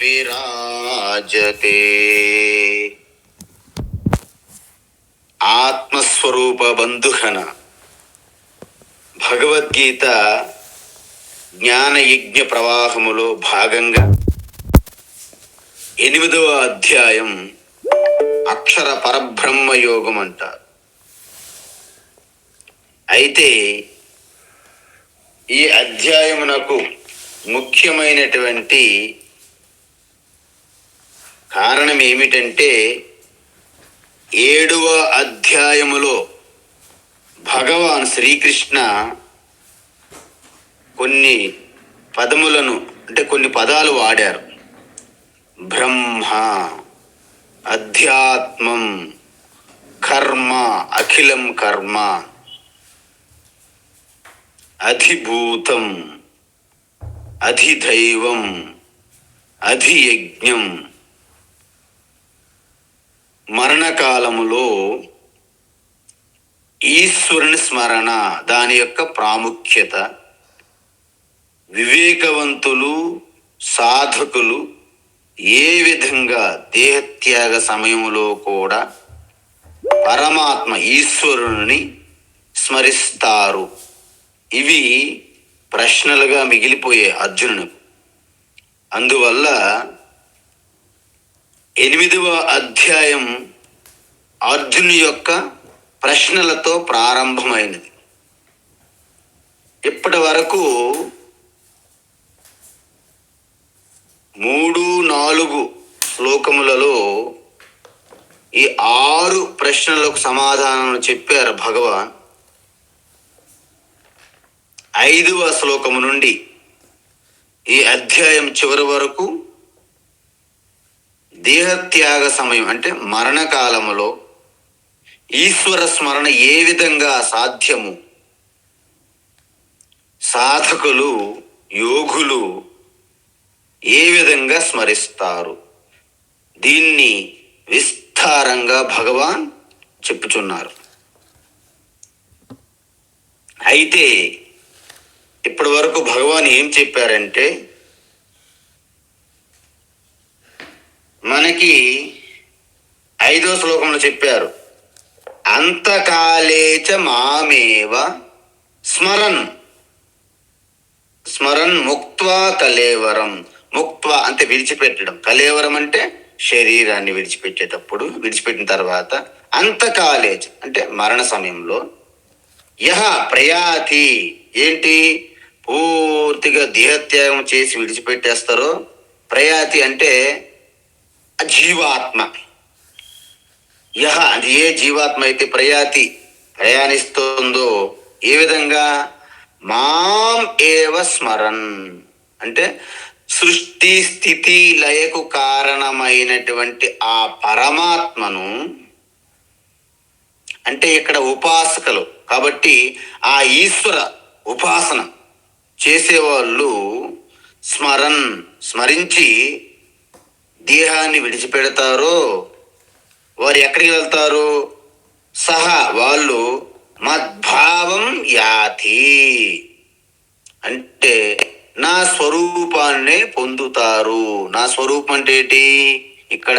విరాజతే. ఆత్మస్వరూప బంధుఘన భగవద్గీత జ్ఞానయజ్ఞ ప్రవాహములో భాగంగా 8వ అధ్యాయం అక్షర పరబ్రహ్మ యోగం అంటారు. అయితే ఈ అధ్యాయమునకు ముఖ్యమైనటువంటి కారణం ఏమిటంటే 7వ అధ్యాయములో భగవాన్ శ్రీకృష్ణ కొన్ని పదాలు వాడారు. బ్రహ్మ, అధ్యాత్మం, కర్మ, అఖిలం కర్మ, అధిభూతం, అధిదైవం, అధియజ్ఞం. మరణకాలములో ఈశ్వరుని స్మరణ, దాని యొక్క ప్రాముఖ్యత, వివేకవంతులు సాధకులు ఏ విధంగా దేహత్యాగ సమయంలో కూడా పరమాత్మ ఈశ్వరుని స్మరిస్తారు. ఇవి ప్రశ్నలుగా మిగిలిపోయే అర్జునునికి. అందువల్ల 8వ అధ్యాయం అర్జును యొక్క ప్రశ్నలతో ప్రారంభమైనది. ఇప్పటి వరకు 3-4 శ్లోకములలో ఈ 6 ప్రశ్నలకు సమాధానం చెప్పారు భగవాన్. 5వ శ్లోకము నుండి ఈ అధ్యాయం చివరి వరకు దేహత్యాగ సమయం అంటే మరణకాలములో ఈశ్వర స్మరణ ఏ విధంగా సాధ్యము, సాధకులు యోగులు ఏ విధంగా స్మరిస్తారు, దీన్ని విస్తారంగా భగవాన్ చెప్పుచున్నారు. అయితే ఇప్పటి వరకు భగవాన్ ఏం చెప్పారంటే, మనకి 5వ శ్లోకంలో చెప్పారు, అంతకాలేచ మామేవ స్మరన్ స్మరన్ ముక్త్వా కలేవరం. ముక్త్వా అంటే విడిచిపెట్టడం, కలేవరం అంటే శరీరాన్ని విడిచిపెట్టిన తర్వాత, అంతకాలేచ అంటే మరణ సమయంలో, యహ ప్రయాతి ఏంటి పూర్తిగా దేహత్యాగం చేసి విడిచిపెట్టేస్తారో, ప్రయాతి అంటే జీవాత్మ. యహ అది ఏ జీవాత్మ అయితే ప్రయాణిస్తుందో ఏ విధంగా, మాం ఏవ స్మరన్ అంటే సృష్టి స్థితి లయకు కారణమైనటువంటి ఆ పరమాత్మను, అంటే ఇక్కడ ఉపాసకులు కాబట్టి ఆ ఈశ్వర ఉపాసన చేసేవాళ్ళు స్మరించి దేహాన్ని విడిచిపెడతారో వారు ఎక్కడికి వెళ్తారు, వాళ్ళు మద్భావం యాతి అంటే నా స్వరూపాన్నే పొందుతారు. నా స్వరూపం అంటే ఏంటి ఇక్కడ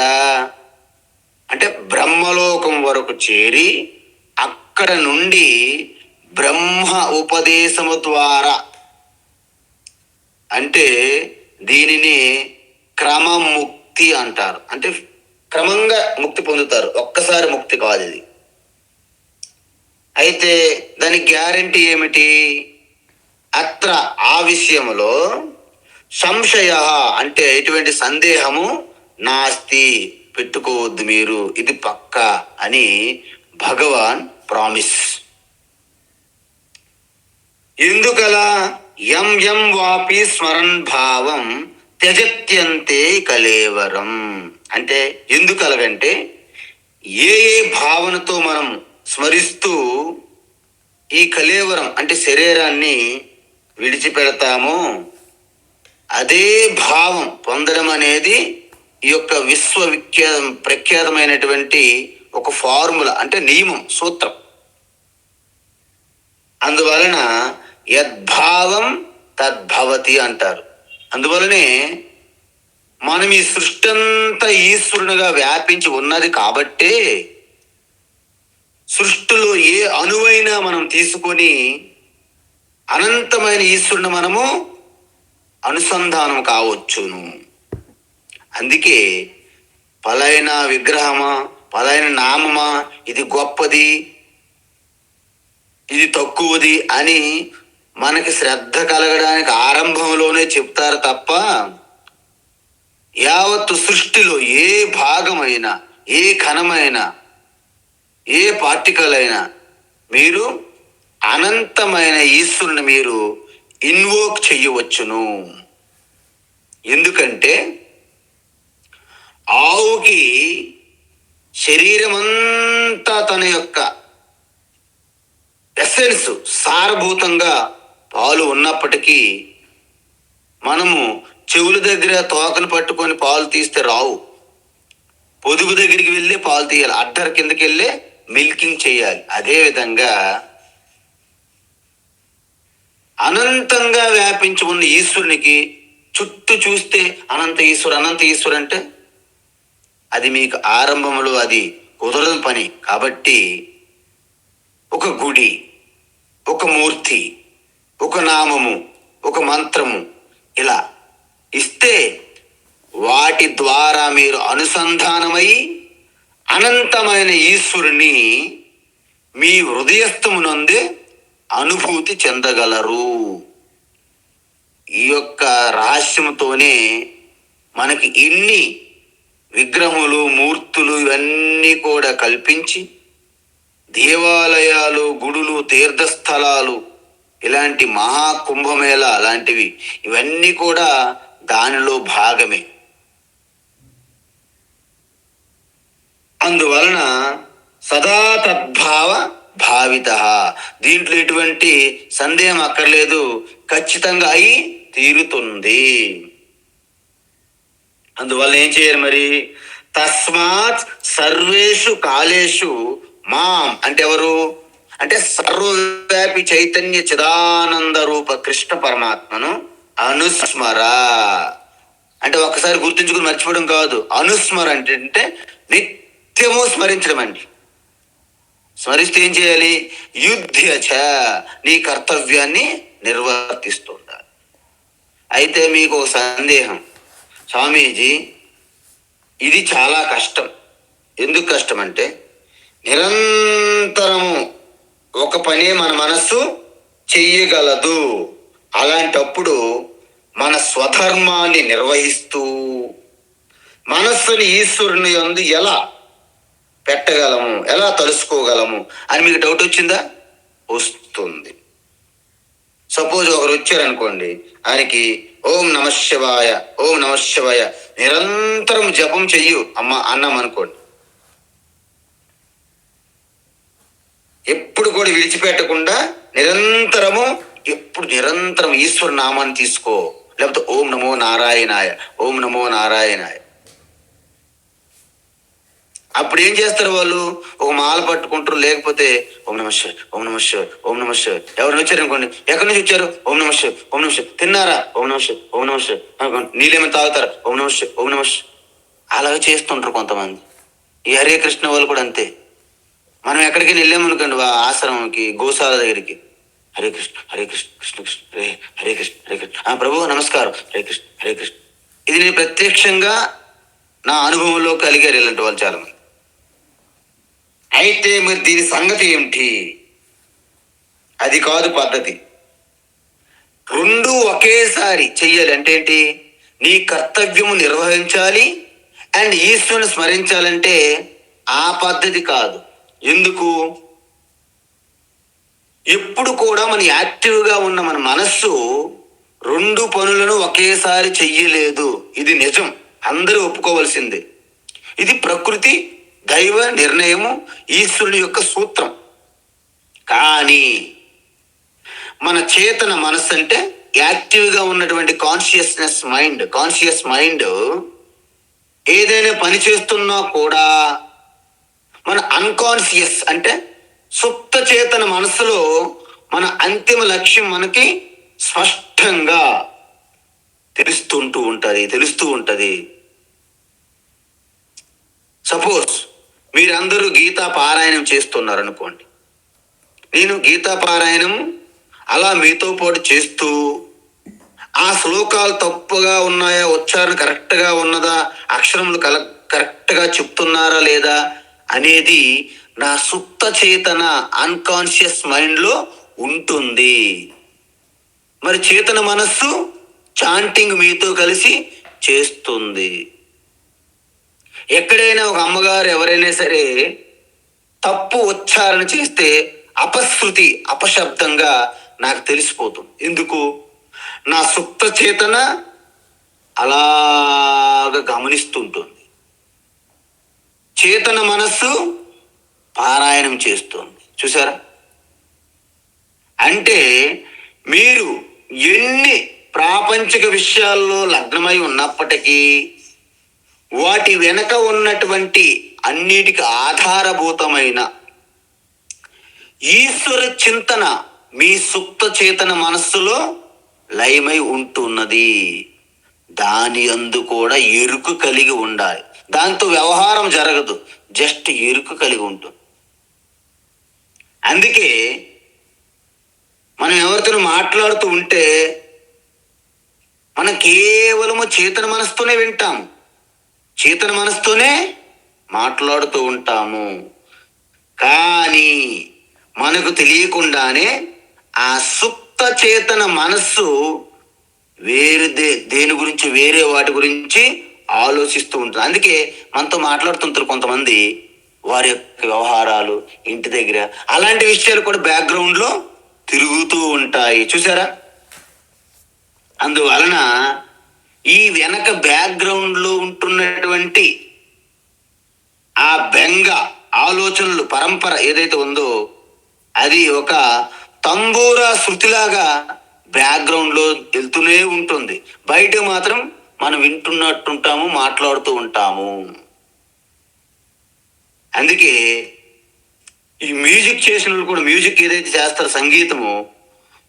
అంటే బ్రహ్మలోకం వరకు చేరి అక్కడ నుండి బ్రహ్మ ఉపదేశము ద్వారా, అంటే దీనిని క్రమముక్తి అంటారు. అంటే క్రమంగా ముక్తి పొందుతారు, ఒక్కసారి ముక్తి కాదు ఇది. అయితే దాని గ్యారంటీ ఏమిటి, అత్ర ఆ విషయంలో సంశయ అంటే ఎటువంటి సందేహము నాస్తి, పెట్టుకోవద్దు మీరు, ఇది పక్కా అని భగవాన్ ప్రామిస్. ఎందుకలా, యం వాపి స్మరన్ భావం త్యజత్యంతే కలేవరం అంటే ఎందుకు అలాగంటే, ఏ భావనతో మనం స్మరిస్తూ ఈ కలేవరం అంటే శరీరాన్ని విడిచిపెడతామో అదే భావం పొందడం అనేది ఈ యొక్క ప్రఖ్యాతమైనటువంటి ఒక ఫార్ములా, అంటే నియమం, సూత్రం. అందువలన యద్భావం తద్భవతి అంటారు. అందువలనే మనం ఈ సృష్టి అంతా ఈశ్వరునిగా వ్యాపించి ఉన్నది కాబట్టే సృష్టిలో ఏ అణువైనా మనం తీసుకొని అనంతమైన ఈశ్వరుని మనము అనుసంధానం కావచ్చును. అందుకే పలైన విగ్రహమా, పలైన నామమా, ఇది గొప్పది, ఇది తక్కువది అని మనకి శ్రద్ధ కలగడానికి ఆరంభంలోనే చెప్తారు తప్ప యావత్తు సృష్టిలో ఏ భాగమైనా, ఏ కణమైనా, ఏ పార్టికల్ అయినా మీరు అనంతమైన ఈశ్వరుని మీరు ఇన్వోక్ చెయ్యవచ్చును. ఎందుకంటే ఆవుకి శరీరమంతా తన యొక్క ఎసెన్స్ సారభూతంగా పాలు ఉన్నప్పటికీ మనము చెవుల దగ్గర తోకను పట్టుకొని పాలు తీస్తే రావు. పొదుగు దగ్గరికి వెళ్ళి పాలు తీయాలి, అడ్డర కిందకి వెళ్ళి మిల్కింగ్ చేయాలి. అదేవిధంగా అనంతంగా వ్యాపించి ఉన్న ఈశ్వరునికి చుట్టూ చూస్తే అనంత ఈశ్వరు అంటే అది మీకు ఆరంభంలో అది కుదరని పని. కాబట్టి ఒక గుడి, ఒక మూర్తి, ఒక నామము, ఒక మంత్రము ఇలా ఇస్తే వాటి ద్వారా మీరు అనుసంధానమై అనంతమైన ఈశ్వరుని మీ హృదయస్థమునందే అనుభూతి చెందగలరు. ఈ యొక్క రహస్యంతోనే మనకి ఇన్ని విగ్రహములు, మూర్తులు ఇవన్నీ కూడా కల్పించి దేవాలయాలు, గుడులు, తీర్థస్థలాలు, ఇలాంటి మహాకుంభమేళ లాంటివి ఇవన్నీ కూడా దానిలో భాగమే. అందువలన సదా తద్భావ భావిత, దీంట్లో ఎటువంటి సందేహం అక్కర్లేదు, ఖచ్చితంగా అయి తీరుతుంది. అందువల్ల ఏం చేయాలి మరి? తస్మాత్ సర్వేషు కాలేషు మాం అంటే ఎవరు అంటే సర్వవ్యాపి చైతన్య చిదానంద రూప కృష్ణ పరమాత్మను అనుస్మర అంటే ఒక్కసారి గుర్తుంచుకుని మర్చిపోవడం కాదు. అనుస్మర అంటే నిత్యము స్మరించడం అండి. స్మరిస్తే ఏం చేయాలి? యుధ్యచ నీ కర్తవ్యాన్ని నిర్వర్తిస్తుండాలి. అయితే మీకు ఒక సందేహం, స్వామీజీ ఇది చాలా కష్టం. ఎందుకు కష్టం అంటే నిరంతరము ఒక పనే మన మనస్సు చెయ్యగలదు. అలాంటప్పుడు మన స్వధర్మాన్ని నిర్వహిస్తూ మనస్సుని ఈశ్వరుని యందు ఎలా పెట్టగలము, ఎలా తలుసుకోగలము అని మీకు డౌట్ వచ్చిందా? వస్తుంది. సపోజ్ ఒకరు వచ్చారనుకోండి, ఆయనకి ఓం నమ శివాయ, ఓం నమ శివాయ నిరంతరం జపం చెయ్యు అమ్మ అన్నాం అనుకోండి, ఎప్పుడు కూడా విడిచిపెట్టకుండా నిరంతరం ఈశ్వర నామాన్ని తీసుకో, లేకపోతే ఓం నమో నారాయణాయ, ఓం నమో నారాయణాయ. అప్పుడు ఏం చేస్తారు వాళ్ళు? ఒక మాల పట్టుకుంటారు, లేకపోతే ఓం నమ శివాయ, ఓం నమ శివాయ, ఓం నమ శివాయ. ఎవరిని వచ్చారు అనుకోండి, ఎక్కడి నుంచి వచ్చారు? ఓం నమ శివాయ, ఓం నమ శివాయ. తిన్నారా? ఓం నమ శివాయ, ఓం నమ శివాయ. నీళ్ళేమైనా తాగుతారా? ఓం నమ శివాయ, ఓం నమ శివాయ. అలాగే చేస్తుంటారు కొంతమంది. ఈ హరే కృష్ణ వాళ్ళు కూడా అంతే. మనం ఎక్కడికి వెళ్ళామనుకోండి, ఆశ్రమంకి, గోశాల దగ్గరికి, హరే కృష్ణ హరే కృష్ణ కృష్ణ కృష్ణ హరే హరే కృష్ణ హరే కృష్ణ, ప్రభు నమస్కారం, హరే కృష్ణ హరే కృష్ణ. ఇది నేను ప్రత్యక్షంగా నా అనుభవంలో కలిగారు ఇలాంటి వాళ్ళు చాలా మంది. అయితే మరి దీని సంగతి ఏమిటి? అది కాదు పద్ధతి. రెండు ఒకేసారి చెయ్యాలి. అంటే ఏంటి? నీ కర్తవ్యము నిర్వహించాలి అండ్ ఈశ్వరుని స్మరించాలంటే ఆ పద్ధతి కాదు. ఎందుకు? ఎప్పుడు కూడా మన యాక్టివ్గా ఉన్న మన మనస్సు రెండు పనులను ఒకేసారి చెయ్యలేదు. ఇది నిజం, అందరూ ఒప్పుకోవాల్సిందే. ఇది ప్రకృతి దైవ నిర్ణయము, ఈశ్వరుని యొక్క సూత్రం. కానీ మన చేతన మనస్సు అంటే యాక్టివ్గా ఉన్నటువంటి కాన్షియస్ మైండ్ ఏదైనా పని చేస్తున్నా కూడా మన అన్కాన్షియస్ అంటే సుప్త చేతన మనసులో మన అంతిమ లక్ష్యం మనకి స్పష్టంగా తెలుస్తూ ఉంటది. సపోజ్ మీరందరూ గీతా పారాయణం చేస్తున్నారు అనుకోండి. నేను గీతా పారాయణం అలా మీతో పాటు చేస్తూ ఆ శ్లోకాలు తప్పుగా ఉన్నాయా, ఉచ్చారణ కరెక్ట్గా ఉన్నదా, అక్షరములు కరెక్ట్గా చెప్తున్నారా లేదా అనేది నా సుప్త చేతన అన్కాన్షియస్ మైండ్లో ఉంటుంది. మరి చేతన మనస్సు చాంటింగ్ మీతో కలిసి చేస్తుంది. ఎక్కడైనా ఒక అమ్మగారు ఎవరైనా సరే తప్పు ఉచ్చారణ చేస్తే అపశృతి, అపశబ్దంగా నాకు తెలిసిపోతుంది. ఎందుకు? నా సుప్త చేతన అలాగ గమనిస్తుంటుంది. చేతన మనస్సు పారాయణం చేస్తుంది. చూసారా? అంటే మీరు ఎన్ని ప్రాపంచిక విషయాల్లో లగ్నమై ఉన్నప్పటికీ వాటి వెనక ఉన్నటువంటి అన్నిటికి ఆధారభూతమైన ఈశ్వర చింతన మీ సుప్త చేతన మనస్సులో లయమై ఉంటున్నది. దాని యందు కూడా ఎరుకు కలిగి ఉండాలి. దాంతో వ్యవహారం జరగదు, జస్ట్ ఎరుకు కలిగి ఉంటుంది. అందుకే మనం ఎవరితో మాట్లాడుతూ ఉంటే మనం కేవలము చేతన మనసుతోనే వింటాము, చేతన మనసుతోనే మాట్లాడుతూ ఉంటాము. కానీ మనకు తెలియకుండానే ఆ సుప్త చేతన మనస్సు దేని గురించి, వేరే వాటి గురించి ఆలోచిస్తూ ఉంటుంది. అందుకే మనతో మాట్లాడుతుంటారు కొంతమంది, వారి యొక్క వ్యవహారాలు, ఇంటి దగ్గర అలాంటి విషయాలు కూడా బ్యాక్గ్రౌండ్లో తిరుగుతూ ఉంటాయి. చూసారా? అందువలన ఈ వెనక బ్యాక్గ్రౌండ్లో ఉంటున్నటువంటి ఆ బెంగ ఆలోచనలు పరంపర ఏదైతే ఉందో అది ఒక తంబూరా శృతిలాగా బ్యాక్గ్రౌండ్లో వెళ్తూనే ఉంటుంది. బయట మాత్రం మనం వింటున్నట్టుంటాము, మాట్లాడుతూ ఉంటాము. అందుకే ఈ మ్యూజిక్ చేసిన వాళ్ళు కూడా, మ్యూజిక్ ఏదైతే చేస్తారో సంగీతము,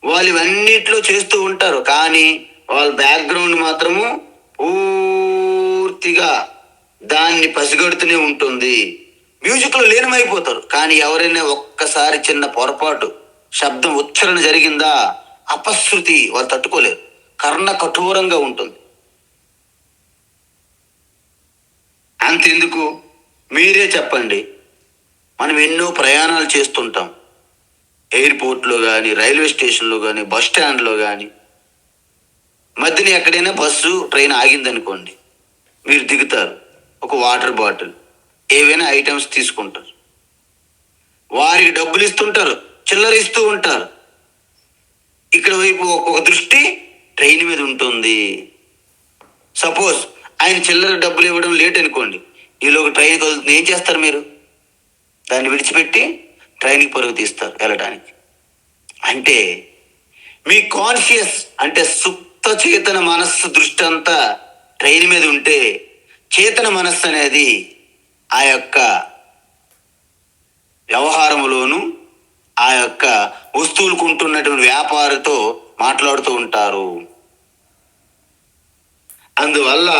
వాళ్ళు ఇవన్నిట్లో చేస్తూ ఉంటారు. కానీ వాళ్ళ బ్యాక్గ్రౌండ్ మాత్రము పూర్తిగా దాన్ని పసిగడుతూనే ఉంటుంది. మ్యూజిక్లో లీనమైపోతారు. కానీ ఎవరైనా ఒక్కసారి చిన్న పొరపాటు శబ్దం ఉచ్చారణ జరిగిందా, అపశృతి వాళ్ళు తట్టుకోలేరు, కర్ణ కఠోరంగా ఉంటుంది. అంతెందుకు, మీరే చెప్పండి. మనం ఎన్నో ప్రయాణాలు చేస్తుంటాం. ఎయిర్పోర్ట్లో కానీ, రైల్వే స్టేషన్లో కానీ, బస్ స్టాండ్లో కానీ, మధ్యన ఎక్కడైనా బస్సు, ట్రైన్ ఆగిందనుకోండి, మీరు దిగుతారు. ఒక వాటర్ బాటిల్, ఏవైనా ఐటమ్స్ తీసుకుంటారు. వారికి డబ్బులు ఇస్తుంటారు, చిల్లర ఇస్తూ ఉంటారు. ఇక్కడ వైపు ఒక దృష్టి ట్రైన్ మీద ఉంటుంది. సపోజ్ ఆయన చిల్లర డబ్బులు ఇవ్వడం లేట్ అనుకోండి, ఈలోగా ట్రైన్ కదులుతుంది. ఏం చేస్తారు మీరు? దాన్ని విడిచిపెట్టి ట్రైన్కి పరుగు తీస్తారు వెళ్ళడానికి. అంటే మీ కాన్షియస్, అంటే సుప్త చేతన మనస్సు దృష్టి అంతా ట్రైన్ మీద ఉంటే, చేతన మనస్సు అనేది ఆ యొక్క వ్యవహారములోను, ఆ యొక్క వస్తువులకు ఉంటున్నటువంటి వ్యాపారితో మాట్లాడుతూ ఉంటారు. అందువల్ల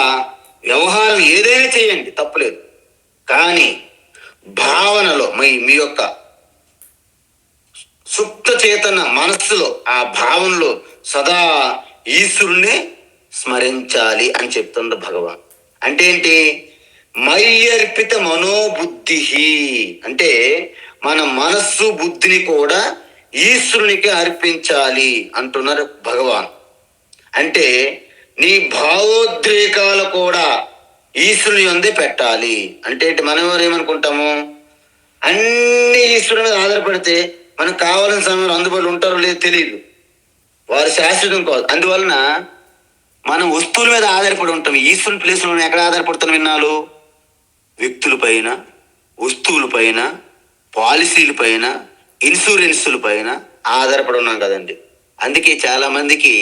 వ్యవహారం ఏదైనా చేయండి, తప్పులేదు. కానీ భావనలో మీ యొక్క సుప్త చేతన మనస్సులో, ఆ భావనలో సదా ఈశ్వరుణ్ణి స్మరించాలి అని చెప్తుంది భగవాన్. అంటే ఏంటి? మయ్యర్పిత మనోబుద్ధి అంటే మన మనస్సు, బుద్ధిని కూడా ఈశ్వరునికి అర్పించాలి అంటున్నారు భగవాన్. అంటే నీ భావోద్రేకాలు కూడా ఈశ్వరుని యందే పెట్టాలి. అంటే మనం ఏమనుకుంటాము, అన్ని ఈశ్వరుని మీద ఆధారపడితే మనకు కావాల్సిన సమయంలో అందుబాటులో ఉంటారో లేదో తెలియదు, వారు శాశ్వతం కాదు. అందువలన మనం వస్తువుల మీద ఆధారపడి ఉంటాం. ఈశ్వరుని ప్లేస్లో ఎక్కడ ఆధారపడుతున్న విన్నాలు? వ్యక్తుల పైన, వస్తువుల పైన, పాలసీల పైన, ఇన్సూరెన్సుల పైన ఆధారపడి ఉన్నాం కదండి. అందుకే చాలా మందికి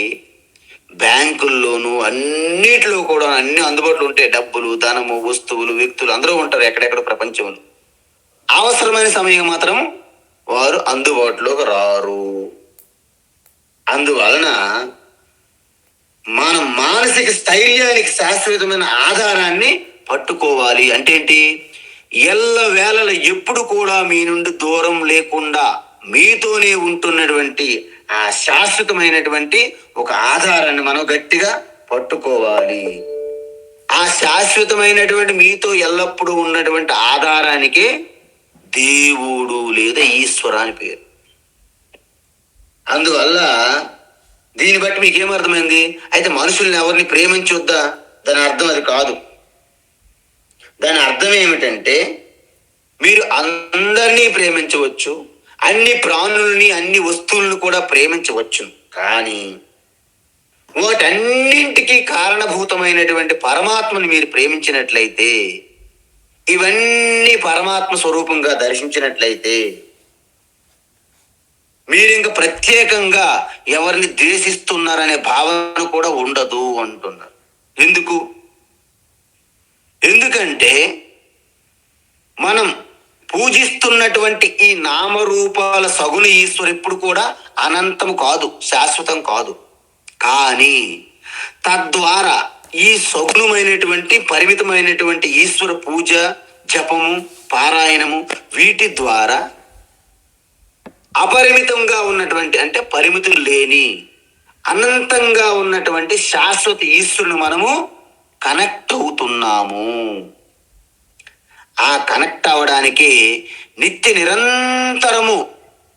బ్యాంకుల్లోనూ అన్నిటిలో కూడా అన్ని అందుబాటులో ఉంటాయి. డబ్బులు, ధనము, వస్తువులు, వ్యక్తులు అందరూ ఉంటారు ఎక్కడెక్కడ ప్రపంచంలో. అవసరమైన సమయం మాత్రం వారు అందుబాటులోకి రారు. అందువలన మనం మానసిక స్థైర్యానికి శాశ్వతమైన ఆధారాన్ని పట్టుకోవాలి. అంటే ఏంటి? ఎల్ల వేళల ఎప్పుడు కూడా మీ నుండి దూరం లేకుండా మీతోనే ఉంటున్నటువంటి ఆ శాశ్వతమైనటువంటి ఒక ఆధారాన్ని మనం గట్టిగా పట్టుకోవాలి. ఆ శాశ్వతమైనటువంటి మీతో ఎల్లప్పుడూ ఉన్నటువంటి ఆధారానికే దేవుడు లేదా ఈశ్వర అని పేరు. అందువల్ల దీన్ని బట్టి మీకు ఏమర్థమైంది? అయితే మనుషుల్ని ఎవరిని ప్రేమించొద్దా? దాని అర్థం అది కాదు. దాని అర్థం ఏమిటంటే మీరు అందరినీ ప్రేమించవచ్చు, అన్ని ప్రాణుల్ని అన్ని వస్తువులను కూడా ప్రేమించవచ్చు. కానీ వాటన్నింటికీ కారణభూతమైనటువంటి పరమాత్మని మీరు ప్రేమించినట్లయితే, ఇవన్నీ పరమాత్మ స్వరూపంగా దర్శించినట్లయితే మీరు ఇంకా ప్రత్యేకంగా ఎవరిని ద్వేషిస్తున్నారనే భావన కూడా ఉండదు అంటున్నారు. ఎందుకంటే మనం పూజిస్తున్నటువంటి ఈ నామరూపాల సగుణ ఈశ్వరు ఎప్పుడు కూడా అనంతం కాదు, శాశ్వతం కాదు. కానీ తద్వారా ఈ సగుణమైనటువంటి పరిమితమైనటువంటి ఈశ్వర పూజ, జపము, పారాయణము వీటి ద్వారా అపరిమితంగా ఉన్నటువంటి అంటే పరిమితులు లేని అనంతంగా ఉన్నటువంటి శాశ్వత ఈశ్వరుని మనము కనెక్ట్ అవుతున్నాము. ఆ కనెక్ట్ అవడానికి నిత్య నిరంతరము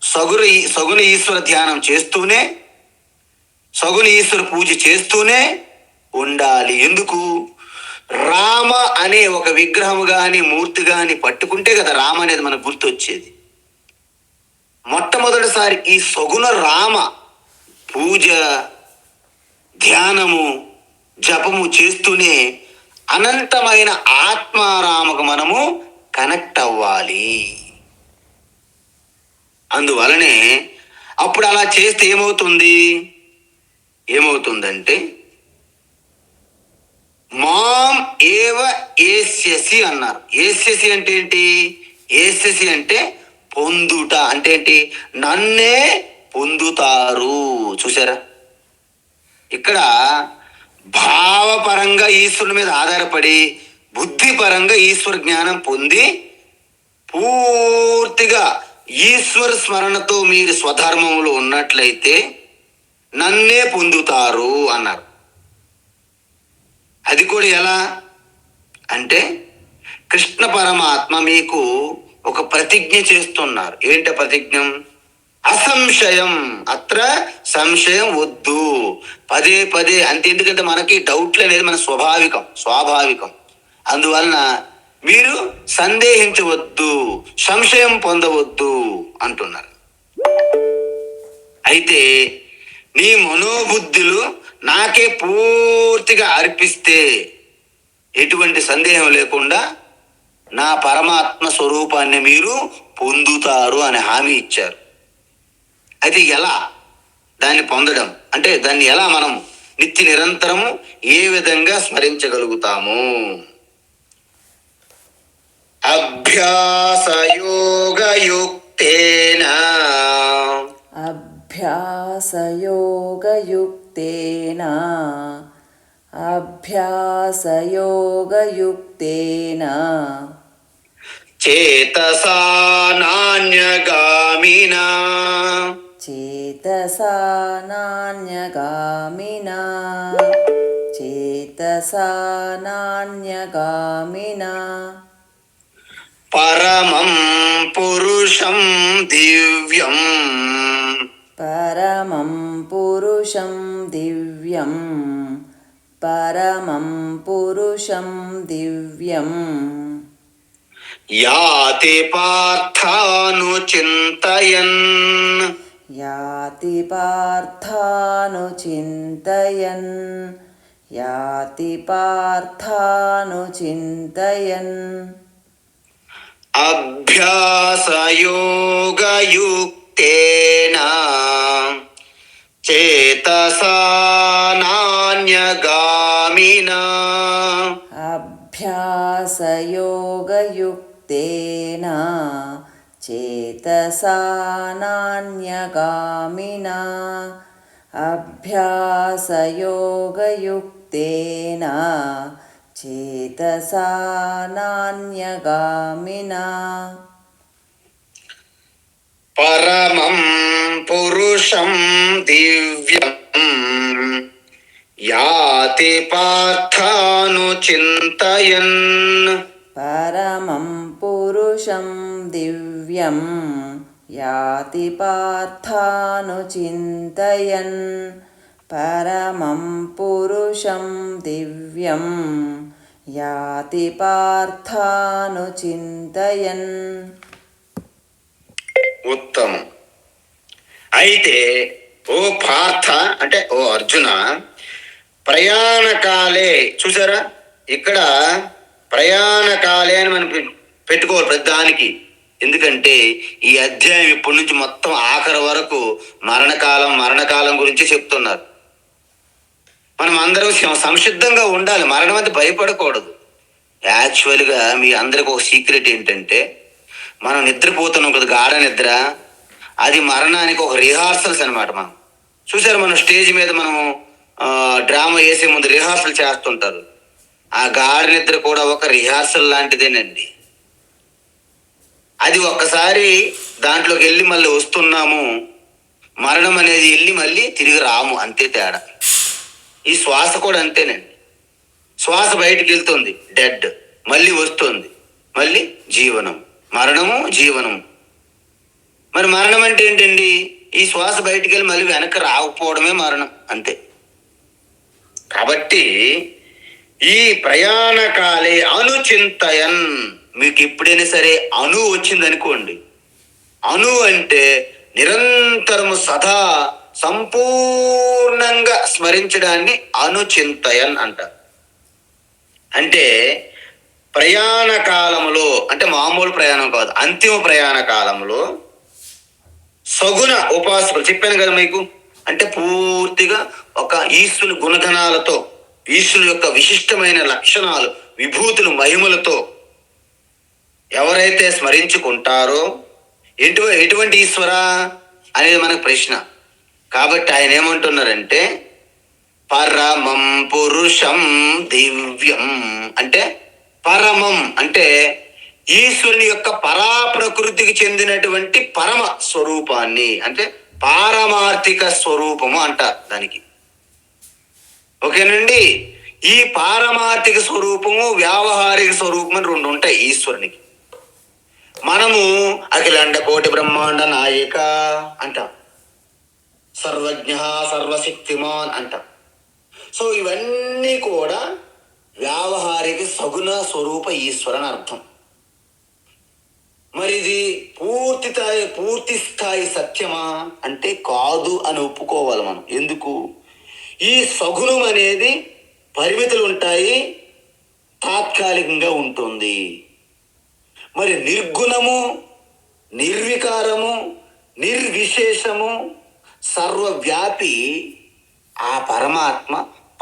సగుణ ఈశ్వర ధ్యానం చేస్తూనే, సగుణ ఈశ్వర పూజ చేస్తూనే ఉండాలి. ఎందుకు? రామ అనే ఒక విగ్రహం గాని మూర్తి గాని పట్టుకుంటే కదా రామ అనేది మనకు గుర్తొచ్చేది. మొట్టమొదటిసారి ఈ సగుణ రామ పూజ, ధ్యానము, జపము చేస్తూనే అనంతమైన ఆత్మారామకు మనము కనెక్ట్ అవ్వాలి. అందువలనే అప్పుడు అలా చేస్తే ఏమవుతుందంటే మాం ఏవ ఏస్యసి అన్నారు. ఏస్యసి అంటే ఏంటి? ఏస్యసి అంటే పొందుట. అంటే ఏంటి? నన్నే పొందుతారు. చూసారా? ఇక్కడ భావపరంగా ఈశ్వరుని మీద ఆధారపడి బుద్ధిపరంగా ఈశ్వర జ్ఞానం పొంది పూర్తిగా ఈశ్వర స్మరణతో మీరు స్వధర్మంలో ఉన్నట్లయితే నన్నే పొందుతారు అన్నారు. అది కూడా ఎలా అంటే కృష్ణ పరమాత్మ మీకు ఒక ప్రతిజ్ఞ చేస్తున్నారు. ఏంట ప్రతిజ్ఞం? అసంశయం, అత్ర సంశయం వద్దు. పదే పదే అంతే. ఎందుకంటే మనకి డౌట్లు అనేది మన స్వాభావికం. అందువలన మీరు సందేహించవద్దు, సంశయం పొందవద్దు అంటున్నారు. అయితే నీ మనోబుద్ధులు నాకే పూర్తిగా అర్పిస్తే ఎటువంటి సందేహం లేకుండా నా పరమాత్మ స్వరూపాన్ని మీరు పొందుతారు అని హామీ ఇచ్చారు. అయితే ఎలా దాన్ని పొందడం అంటే దాన్ని ఎలా మనం నిత్య నిరంతరము ఏ విధంగా స్మరించగలుగుతాము? అభ్యాసయోగయుక్తేన చేతసా నాన్యగామినా పరమం పురుషం దివ్యం యాతి పార్థానుచింతయన్ అభ్యాసయోగయుక్తేన చేతసా నాన్యగామినా అభ్యాసయోగయుక్తేన చేతసా నాన్యగామినా. పరమం పురుషం దివ్యం యాతి పార్థానుచింతయన్. పరమం పురుషం దివ్యం యాతి పార్థానుచింతయన్. పరమం పురుషం దివ్యం యాతి పార్థానుచింతయన్. ఉత్తమం. అయితే ఓ పార్థ అంటే ఓ అర్జున, ప్రయాణకాలే, చూసారా ఇక్కడ ప్రయాణకాలే అని మనం పెట్టుకోవాలి ప్రతిదానికి. ఎందుకంటే ఈ అధ్యాయం ఇప్పటి నుంచి మొత్తం ఆఖరి వరకు మరణకాలం గురించి చెప్తున్నారు. మనం అందరం సంసిద్ధంగా ఉండాలి, మరణం అంటే భయపడకూడదు. యాక్చువల్గా మీ అందరికి ఒక సీక్రెట్ ఏంటంటే, మనం నిద్రపోతున్నాం కదా, గాఢ నిద్ర, అది మరణానికి ఒక రిహార్సల్స్ అనమాట. మనం చూసారు, మనం స్టేజ్ మీద మనం డ్రామా వేసే ముందు రిహార్సల్ చేస్తుంటారు. ఆ గాఢ నిద్ర కూడా ఒక రిహార్సల్ లాంటిదేనండి. అది ఒక్కసారి దాంట్లోకి వెళ్ళి మళ్ళీ వస్తున్నాము, మరణం అనేది వెళ్ళి మళ్ళీ తిరిగి రాము, అంతే తేడా. ఈ శ్వాస కూడా అంతేనండి. శ్వాస బయటికి వెళ్తుంది, డెడ్, మళ్ళీ వస్తుంది, మళ్ళీ జీవనం, మరణము జీవనము. మరి మరణం అంటే ఏంటండి? ఈ శ్వాస బయటికి వెళ్ళి మళ్ళీ వెనక్కి రాకపోవడమే మరణం, అంతే. కాబట్టి ఈ ప్రయాణకాలే అనుచింతయన్. మీకు ఎప్పుడైనా సరే అణు వచ్చిందనుకోండి, అణు అంటే నిరంతరము సదా సంపూర్ణంగా స్మరించడాన్ని అనుచింతయన్ అంటారు. అంటే ప్రయాణ కాలంలో, అంటే మామూలు ప్రయాణం కాదు, అంతిమ ప్రయాణ కాలంలో సగుణ ఉపాసకులు చెప్పాను కదా మీకు. అంటే పూర్తిగా ఒక ఈశ్వరుని గుణగణాలతో, ఈశ్వరుని యొక్క విశిష్టమైన లక్షణాలు, విభూతులు, మహిమలతో ఎవరైతే స్మరించుకుంటారో, ఎటువంటి ఈశ్వర అనేది మనకు ప్రశ్న. కాబట్టి ఆయన ఏమంటున్నారంటే పరమం పురుషం దివ్యం. అంటే పరమం అంటే ఈశ్వరుని యొక్క పరాప్రకృతికి చెందినటువంటి పరమ స్వరూపాన్ని, అంటే పారమార్థిక స్వరూపము అంటారు దానికి. ఓకేనండి. ఈ పారమార్థిక స్వరూపము, వ్యావహారిక స్వరూపం అని రెండు ఉంటాయి ఈశ్వరునికి. మనము అఖిలాండ కోటి బ్రహ్మాండ నాయక అంటాం, సర్వజ్ఞ సర్వశక్తిమాన్ అంటాం. సో ఇవన్నీ కూడా వ్యావహారిక సగుణ స్వరూప ఈశ్వర అని అర్థం. మరి ఇది పూర్తి స్థాయి సత్యమా అంటే కాదు అని ఒప్పుకోవాలి మనం. ఎందుకు? ఈ సగుణం అనేది పరిమితులు ఉంటాయి, తాత్కాలికంగా ఉంటుంది. మరి నిర్గుణము, నిర్వికారము, నిర్విశేషము, సర్వవ్యాపి ఆ పరమాత్మ,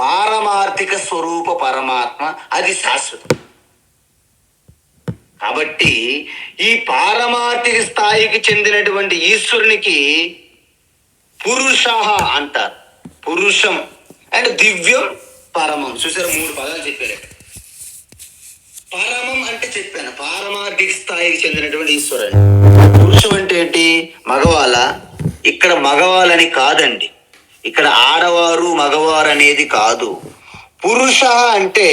పారమార్థిక స్వరూప పరమాత్మ, అది శాశ్వతం. కాబట్టి ఈ పారమార్థిక స్థాయికి చెందినటువంటి ఈశ్వరునికి పురుష అంటారు. పురుషం అండ్ దివ్యం, పరమం. చూసారు, 3 పదాలు చెప్పారు. పరమం అంటే చెప్పాను, పారమార్థిక స్థాయికి చెందినటువంటి ఈశ్వరుడు. పురుషం అంటే ఏంటి? మగవాళ్ళ. ఇక్కడ మగవాళ్ళని కాదండి, ఇక్కడ ఆడవారు మగవారు అనేది కాదు. పురుష అంటే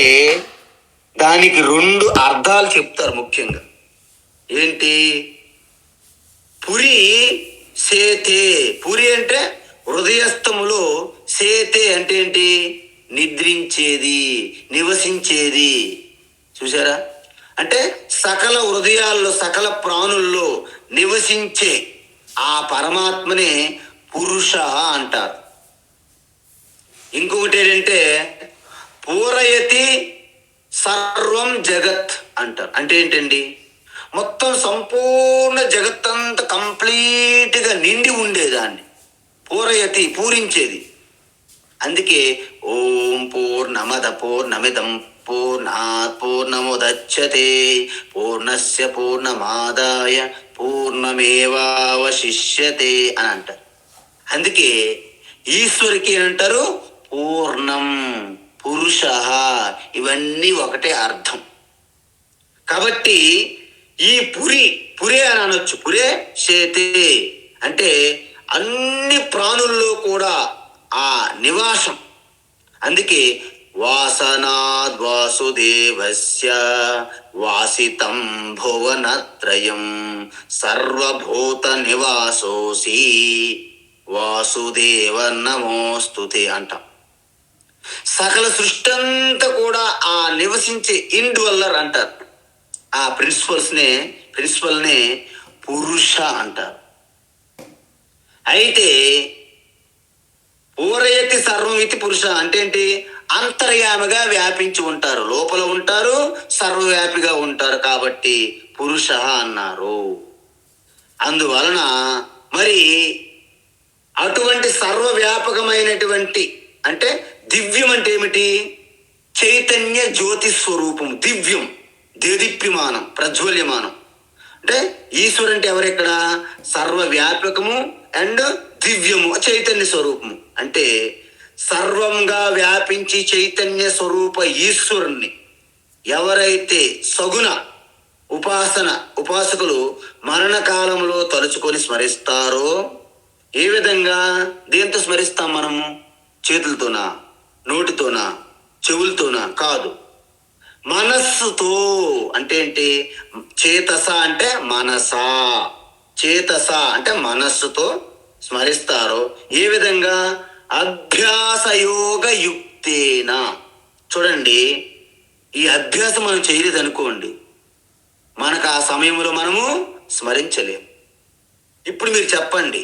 దానికి 2 అర్థాలు చెప్తారు ముఖ్యంగా. ఏంటి? పురి సేతే. పురి అంటే హృదయస్థములో, సేతే అంటే ఏంటి? నిద్రించేది, నివసించేది. చూసారా? అంటే సకల హృదయాల్లో, సకల ప్రాణుల్లో నివసించే ఆ పరమాత్మనే పురుష అంటారు. ఇంకొకటి ఏంటంటే పూరయతి సర్వం జగత్ అంటారు. అంటే ఏంటండి? మొత్తం సంపూర్ణ జగత్తంతా కంప్లీట్గా నిండి ఉండేదాన్ని పూరయతి, పూరించేది. అందుకే ఓం పూర్ణమద పూర్ణమిదం పూర్ణాత్ పూర్ణముదచ్యతే పూర్ణస్య పూర్ణమాదాయ పూర్ణమేవావశిష్యతే అని అంటారు. అందుకే ఈశ్వరికి అంటారు పూర్ణం, పురుష. ఇవన్నీ ఒకటే అర్థం. కాబట్టి ఈ పురే అని అనొచ్చు. పురే చేతే అంటే అన్ని ప్రాణుల్లో కూడా ఆ నివాసం. అందుకే వాసనాద్వాసుదేవస్య వాసితం భువనత్రయం సర్వభూత నివాసోసి వాసుదేవ నమోస్తుతే అంటాం. సకల సృష్టి అంతా కూడా ఆ నివసించే ఇండ్వల్లర్ అంటారు. ఆ ప్రిన్సిపల్నే పురుష అంటారు. అయితే పూరయతి సర్వం ఇది పురుష అంటే ఏంటి? అంతర్యామిగా వ్యాపించి ఉంటారు, లోపల ఉంటారు, సర్వవ్యాపిగా ఉంటారు. కాబట్టి పురుష అన్నారు. అందువలన మరి అటువంటి సర్వవ్యాపకమైనటువంటి అంటే దివ్యం అంటే ఏమిటి? చైతన్య జ్యోతి స్వరూపం. దివ్యం, దేదీప్యమానం, ప్రజ్వల్యమానం. అంటే ఈశ్వరు అంటే ఎవరెక్కడ? సర్వవ్యాపకము అండ్ దివ్యము, చైతన్య స్వరూపము. అంటే సర్వంగా వ్యాపించి చైతన్య స్వరూప ఈశ్వరుణ్ణి ఎవరైతే సగుణ ఉపాసకులు మరణకాలంలో తలుచుకొని స్మరిస్తారో, ఏ విధంగా, దేంతో స్మరిస్తాం మనము? చేతులతోనా, నోటితోనా, చెవులతోనా? కాదు, మనస్సుతో. అంటే ఏంటి? చేతస అంటే మనసా, చేతస అంటే మనస్సుతో స్మరిస్తారో. ఏ విధంగా? అభ్యాసయోగ యుక్తేన. చూడండి, ఈ అభ్యాసం మనం చేయలేదు అనుకోండి, మనకు ఆ సమయంలో మనము స్మరించలేము. ఇప్పుడు మీరు చెప్పండి,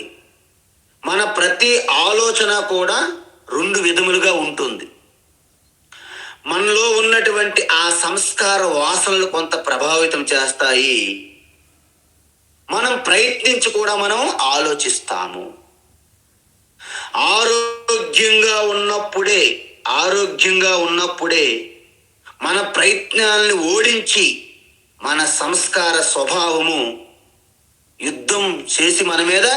మన ప్రతి ఆలోచన కూడా 2 విధములుగా ఉంటుంది. మనలో ఉన్నటువంటి ఆ సంస్కార వాసనలు కొంత ప్రభావితం చేస్తాయి. మనం ప్రయత్నించి కూడా మనం ఆలోచిస్తాము. ఆరోగ్యంగా ఉన్నప్పుడే మన ప్రయత్నాలను ఓడించి మన సంస్కార స్వభావము యుద్ధం చేసి మన మీద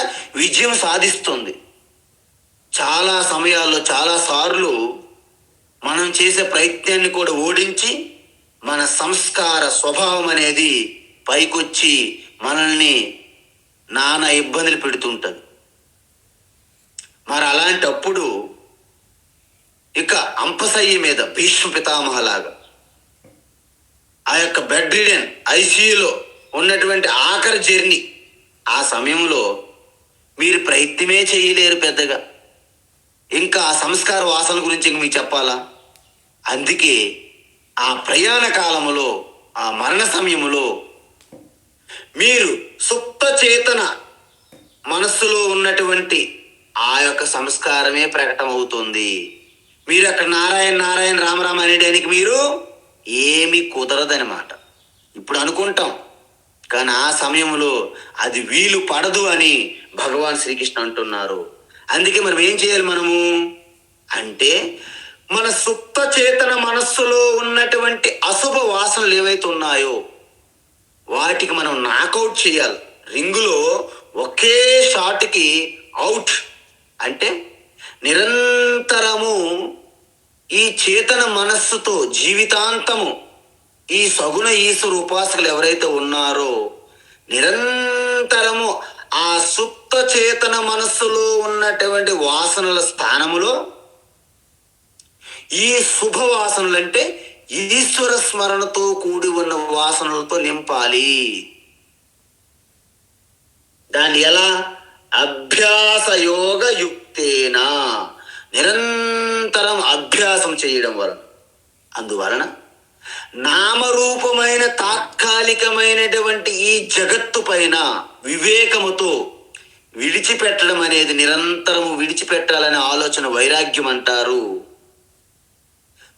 విజయం సాధిస్తుంది. చాలా సమయాల్లో, చాలా సార్లు మనం చేసే ప్రయత్నాన్ని కూడా ఓడించి మన సంస్కార స్వభావం అనేది పైకొచ్చి మనల్ని నానా ఇబ్బందులు పెడుతుంటుంది. మరి అలాంటప్పుడు ఇక అంపశయ్య మీద భీష్మ పితామహలాగా ఆ యొక్క బెడ్ రిడెన్ ఐసీయూలో ఉన్నటువంటి ఆఖరి జర్నీ, ఆ సమయంలో మీరు ప్రయత్నమే చేయలేరు పెద్దగా. ఇంకా ఆ సంస్కార వాసన గురించి ఇంక మీకు చెప్పాలా? అందుకే ఆ ప్రయాణ కాలంలో, ఆ మరణ సమయంలో మీరు సుప్త చేతన మనస్సులో ఉన్నటువంటి ఆ యొక్క సంస్కారమే ప్రకటన అవుతుంది. మీరు అక్కడ నారాయణ నారాయణ రామరామ అనేడానికి మీరు ఏమీ కుదరదనమాట. ఇప్పుడు అనుకుంటాం, కానీ ఆ సమయంలో అది వీలు పడదు అని భగవాన్ శ్రీకృష్ణ అంటున్నారు. అందుకే మనం ఏం చేయాలి? మనము అంటే మన సుప్త చేతన మనస్సులో ఉన్నటువంటి అశుభ వాసనలు ఏవైతే ఉన్నాయో వాటికి మనం నాకౌట్ చేయాలి. రింగులో ఒకే షాట్కి అవుట్. అంటే నిరంతరము ఈ చేతన మనస్సుతో జీవితాంతము ఈ సగుణ ఈశ్వర ఉపాసకులు ఎవరైతే ఉన్నారో నిరంతరము ఆ సుప్త చేతన మనస్సులో ఉన్నటువంటి వాసనల స్థానములో ఈ శుభ వాసనలు అంటే ఈశ్వర స్మరణతో కూడి ఉన్న వాసనలతో నింపాలి. దాన్ని ఎలా? అభ్యాస యోగ యుక్తేన, నిరంతరం అభ్యాసం చేయడం వలన. అందువలన నామరూపమైన తాత్కాలికమైనటువంటి ఈ జగత్తు పైన వివేకముతో విడిచిపెట్టడం అనేది, నిరంతరము విడిచిపెట్టాలనే ఆలోచన వైరాగ్యం అంటారు.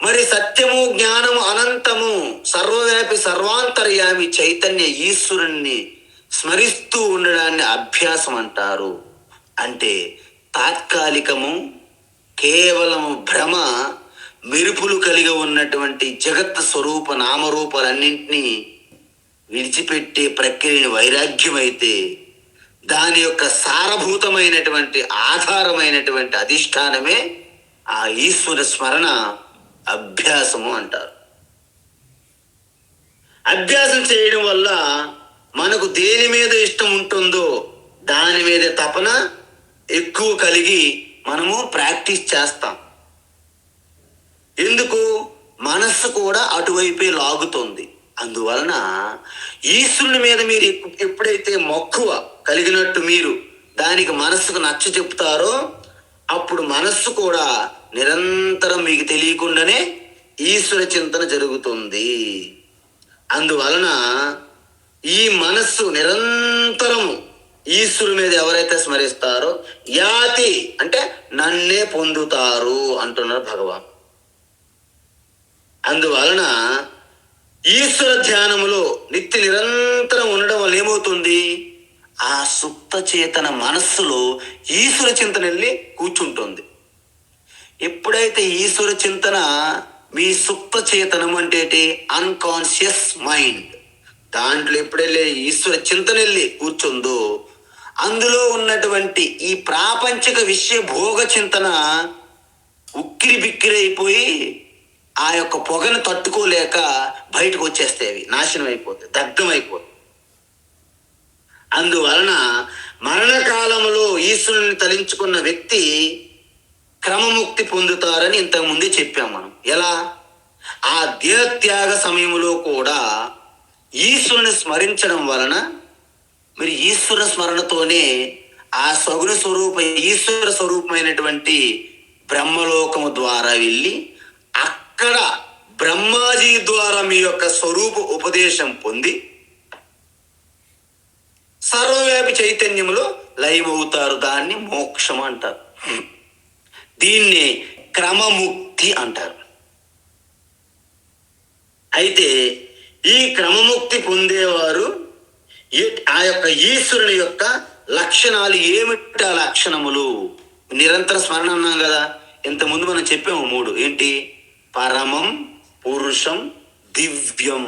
మరి సత్యము, జ్ఞానము, అనంతము, సర్వవ్యాపి, సర్వాంతర్యామి చైతన్య ఈశ్వరుణ్ణి స్మరిస్తూ ఉండడాన్ని అభ్యాసం అంటారు. అంటే తాత్కాలికము, కేవలము భ్రమ, మెరుపులు కలిగి ఉన్నటువంటి జగత్ స్వరూప నామరూపాలన్నింటినీ విడిచిపెట్టే ప్రక్రియని వైరాగ్యం అయితే, దాని యొక్క సారభూతమైనటువంటి ఆధారమైనటువంటి అధిష్టానమే ఆ ఈశ్వర స్మరణ అభ్యాసము అంటారు. అభ్యాసం చేయడం వల్ల మనకు దేని మీద ఇష్టం ఉంటుందో దాని మీద తపన ఎక్కువ కలిగి మనము ప్రాక్టీస్ చేస్తాం. ఎందుకు? మనస్సు కూడా అటువైపే లాగుతుంది. అందువలన ఈశ్వరుని మీద మీరు ఎప్పుడైతే మక్కువ కలిగినట్టు మీరు దానికి మనస్సుకు నచ్చ చెప్తారో అప్పుడు మనస్సు కూడా నిరంతరం మీకు తెలియకుండానే ఈశ్వర చింతన జరుగుతుంది. అందువలన ఈ మనస్సు నిరంతరము ఈశ్వరు మీద ఎవరైతే స్మరిస్తారో యాతి అంటే నన్నే పొందుతారు అంటున్నారు భగవాన్. అందువలన ఈశ్వర ధ్యానములో నిత్య నిరంతరం ఉండడం వల్ల ఏమవుతుంది? ఆ సుప్త చేతన మనస్సులో ఈశ్వర చింతన వెళ్ళి కూర్చుంటుంది. ఎప్పుడైతే ఈశ్వర చింతన మీ సుప్త చేతనం అంటే అన్కాన్షియస్ మైండ్ దాంట్లో ఎప్పుడెళ్ళి ఈశ్వర చింతన వెళ్ళి కూర్చుందో అందులో ఉన్నటువంటి ఈ ప్రాపంచిక విషయ భోగ చింతన ఉక్కిరి బిక్కిరి అయిపోయి ఆ యొక్క పొగను తట్టుకోలేక బయటకు వచ్చేస్తాయి, నాశనం అయిపోతాయి, దగ్ధం అయిపోతాయి. అందువలన మరణకాలంలో ఈశ్వరుని తలించుకున్న వ్యక్తి క్రమముక్తి పొందుతారని ఇంతకుముందే చెప్పాం మనం. ఎలా? ఆ దేహత్యాగ సమయంలో కూడా ఈశ్వరుని స్మరించడం వలన మీరు ఈశ్వర స్మరణతోనే ఆ సగుణ స్వరూప ఈశ్వర స్వరూపమైనటువంటి బ్రహ్మలోకము ద్వారా వెళ్ళి అక్కడ బ్రహ్మాజీ ద్వారా మీ యొక్క స్వరూప ఉపదేశం పొంది సర్వవ్యాపి చైతన్యములో లయమవుతారు. దాన్ని మోక్షం అంటారు. దీన్ని క్రమముక్తి అంటారు. అయితే ఈ క్రమముక్తి పొందేవారు ఆ యొక్క ఈశ్వరుని యొక్క లక్షణాలు ఏమిటి? ఆ లక్షణములు నిరంతర స్మరణ అన్నాం కదా, ఇంతకుముందు మనం చెప్పాము 3. ఏంటి? పరమం, పురుషం, దివ్యం.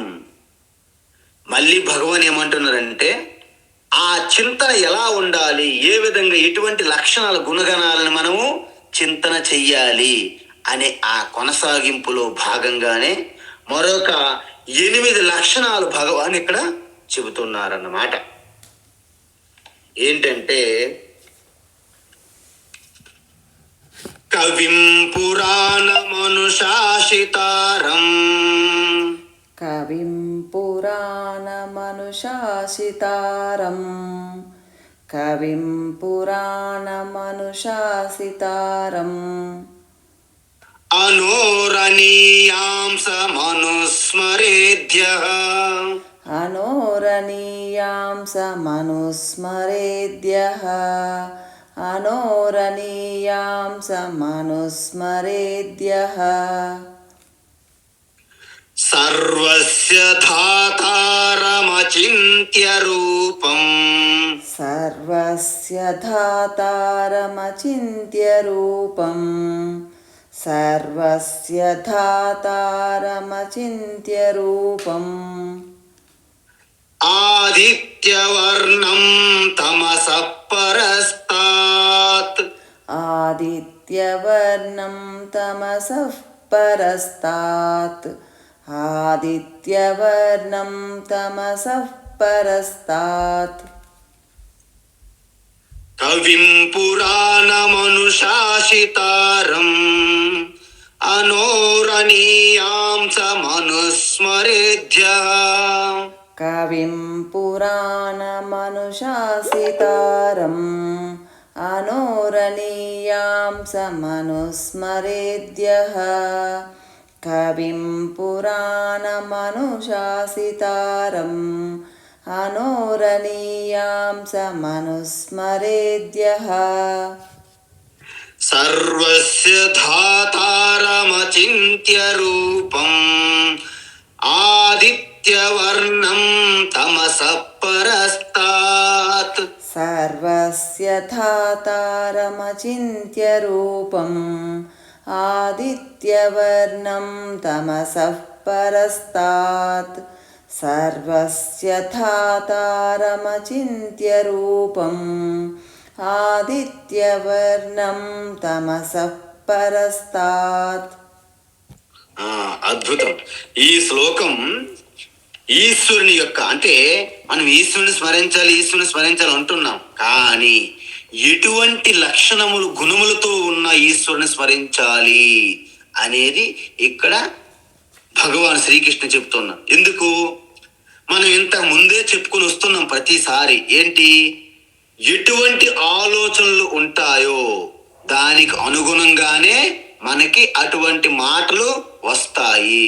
మళ్ళీ భగవాన్ ఏమంటున్నారంటే ఆ చింతన ఎలా ఉండాలి, ఏ విధంగా ఎటువంటి లక్షణాల గుణగణాలను మనము చింతన చెయ్యాలి అనే ఆ కొనసాగింపులో భాగంగానే మరొక 8 లక్షణాలు భగవాన్ ఇక్కడ చెబుతున్నారన్నమాట. ఏంటంటే కవిం పురాణమనుశాసితారం కవిం పురాణమనుశాసితారం కవిం పురాణమనుశాసితారం అనోరణీయాంసమనుస్మరేద్యః అనోరణీయాంసమనుస్మరేద్యః అనోరణీయాంసమనుస్మరేద్యః సర్వస్య ధాతారమచింత్య రూపం సర్వస్య ధాతారమచింత్య రూపం సర్వస్య ధాతారమచింత్య రూపం ఆదిత్యవర్ణం తమసః పరస్తాత్ ఆదిత్యవర్ణం తమసః పరస్తాత్ ఆదిత్యవర్ణం తమసః పరస్తాత్ కవిం పురాణమనుశాసితారం అనోరణీయాంసమనుస్మరేద్యః కవిం పురాణమనుశాసితారం అనోరణీయాంసమనుస్మరేద్యః కవిం పురాణమనుశాసితారం అనోరణీయాంసమనుస్మరేద్యః సర్వస్య ధాతారమచింత్య రూపం ఆదిత్యవర్ణం తమసః పరస్తాత్ సర్వస్య ధాతారమచింత్య రూపం ఆదిత్యవర్ణం తమసః పరస్తాత్ సర్వస్య ధాతారమచింత్య రూపం ఆదిత్యవర్ణం తమసః పరస్తాత్. అద్భుతం. ఈ శ్లోకం ఈశ్వరుని యొక్క, అంటే మనం ఈశ్వరుని స్మరించాలి అంటున్నాం, కానీ ఎటువంటి లక్షణములు గుణములతో ఉన్న ఈశ్వరుని స్మరించాలి అనేది ఇక్కడ భగవాన్ శ్రీకృష్ణ చెప్తున్నా. ఎందుకు? మనం ఇంత ముందే చెప్పుకొని వస్తున్నాం ప్రతిసారి. ఏంటి? ఎటువంటి ఆలోచనలు ఉంటాయో దానికి అనుగుణంగానే మనకి అటువంటి మాటలు వస్తాయి.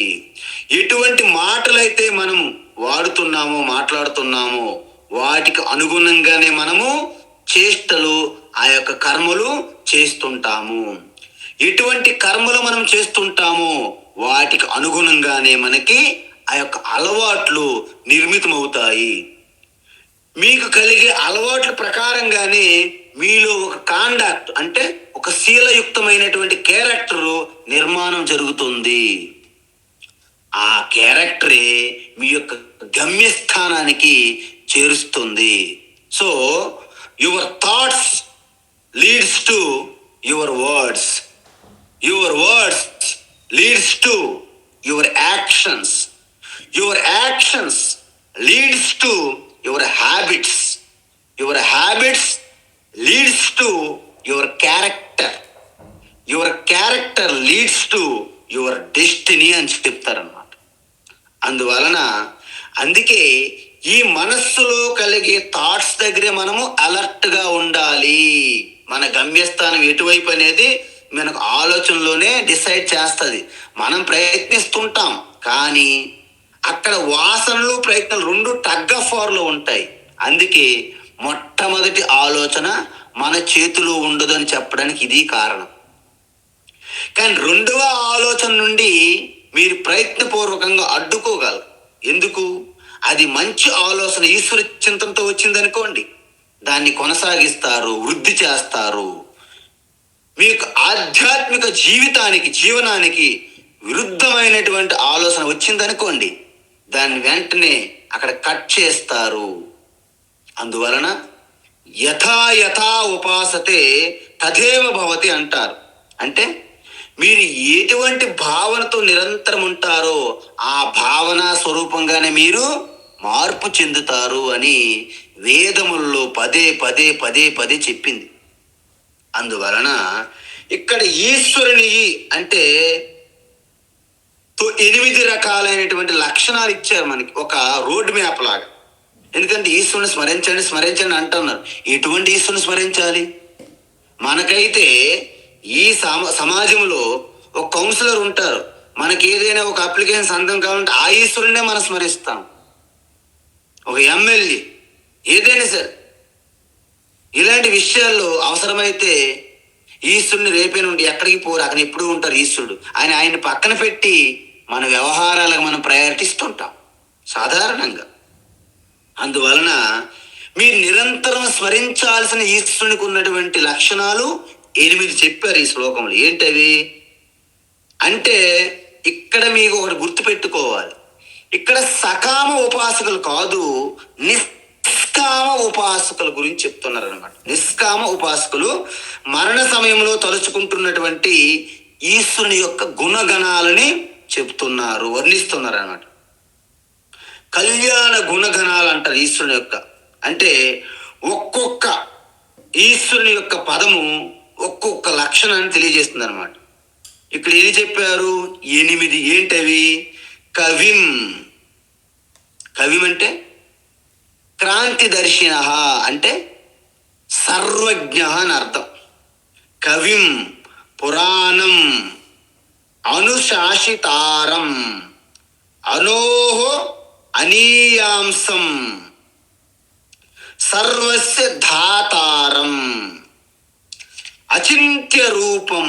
ఎటువంటి మాటలైతే మనం వాడుతున్నామో మాట్లాడుతున్నామో వాటికి అనుగుణంగానే మనము చేష్టలు, ఆ యొక్క కర్మలు చేస్తుంటాము. ఎటువంటి కర్మలు మనం చేస్తుంటామో వాటికి అనుగుణంగానే మనకి ఆ యొక్క అలవాట్లు నిర్మితమవుతాయి. మీకు కలిగే అలవాట్ల ప్రకారంగానే మీలో ఒక కాండాక్ట్, అంటే ఒక శీలయుక్తమైనటువంటి క్యారెక్టర్ నిర్మాణం జరుగుతుంది. ఆ క్యారెక్టరే మీ యొక్క గమ్యస్థానానికి చేరుస్తుంది. So your thoughts leads to your words, your words leads to your actions, your actions leads to your habits, your habits leads to your character, your character leads to your destiny అని చెప్తారన్నమాట. అందువలన అందుకే ఈ మనస్సులో కలిగే thoughts దగ్గరే మనము అలర్ట్గా ఉండాలి. మన గమ్యస్థానం ఎటువైపు అనేది మనకు ఆలోచనలోనే డిసైడ్ చేస్తుంది. మనం ప్రయత్నిస్తుంటాం, కానీ అక్కడ వాసనలు ప్రయత్నాలు రెండు టగ్ ఆఫ్ వార్లో ఉంటాయి. అందుకే మొట్టమొదటి ఆలోచన మన చేతిలో ఉండదు అని చెప్పడానికి ఇది కారణం. కానీ రెండవ ఆలోచన నుండి మీరు ప్రయత్నపూర్వకంగా అడ్డుకోగలరు. ఎందుకు? అది మంచి ఆలోచన, ఈశ్వర చింతనతో వచ్చిందనుకోండి, దాన్ని కొనసాగిస్తారు, వృద్ధి చేస్తారు. మీకు ఆధ్యాత్మిక జీవనానికి విరుద్ధమైనటువంటి ఆలోచన వచ్చిందనుకోండి, దాన్ని వెంటనే అక్కడ కట్ చేస్తారు. అందువలన యథా యథా ఉపాసతే తథేవ భవతి అంటారు. అంటే మీరు ఎటువంటి భావనతో నిరంతరం ఉంటారో ఆ భావన స్వరూపంగానే మీరు మార్పు చెందుతారు అని వేదముల్లో పదే పదే పదే పదే చెప్పింది. అందువలన ఇక్కడ ఈశ్వరుని అంటే 8 రకాలైనటువంటి లక్షణాలు ఇచ్చారు మనకి, ఒక రోడ్ మ్యాప్ లాగా. ఎందుకంటే ఈశ్వరుని స్మరించండి అంటున్నారు. ఎటువంటి ఈశ్వరుని స్మరించాలి? మనకైతే ఈ సమాజంలో ఒక కౌన్సిలర్ ఉంటారు. మనకి ఏదైనా ఒక అప్లికేషన్ సంతం కావాలంటే ఆ ఈశ్వరునే మనం స్మరిస్తాం. ఒక ఎమ్మెల్యే, ఏదైనా సరే ఇలాంటి విషయాల్లో అవసరమైతే ఈశ్వరుని రేపే నుండి ఎక్కడికి పోరు, అక్కడ ఎప్పుడు ఉంటారు ఈశ్వరుడు. ఆయన పక్కన పెట్టి మన వ్యవహారాలకు మనం ప్రయారిటిస్తుంటాం సాధారణంగా. అందువలన మీరు నిరంతరం స్మరించాల్సిన ఈశ్వరునికి ఉన్నటువంటి లక్షణాలు 8 చెప్పారు ఈ శ్లోకంలో. ఏంటవి అంటే ఇక్కడ మీకు ఒకటి గుర్తుపెట్టుకోవాలి. ఇక్కడ సకామ ఉపాసకులు కాదు, నిష్కామ ఉపాసకుల గురించి చెప్తున్నారు అనమాట. నిష్కామ ఉపాసకులు మరణ సమయంలో తలుచుకుంటున్నటువంటి ఈశ్వరుని యొక్క గుణగణాలని చెప్తున్నారు, వర్ణిస్తున్నారు అన్నమాట. కళ్యాణ గుణగణాలు అంటారు ఈశ్వరుని యొక్క. అంటే ఒక్కొక్క ఈశ్వరుని యొక్క పదము ఒక్కొక్క లక్షణాన్ని తెలియజేస్తుంది అనమాట. ఇక్కడ ఏది చెప్పారు? 8. ఏంటవి? కవిం, కవిం అంటే క్రాంతిదర్శిన అంటే సర్వజ్ఞ అని అర్థం. కవిం పురాణం అనుశాసితారం అనోహో అనీయాంసం సర్వస్య ధాతారం అచింత్య రూపం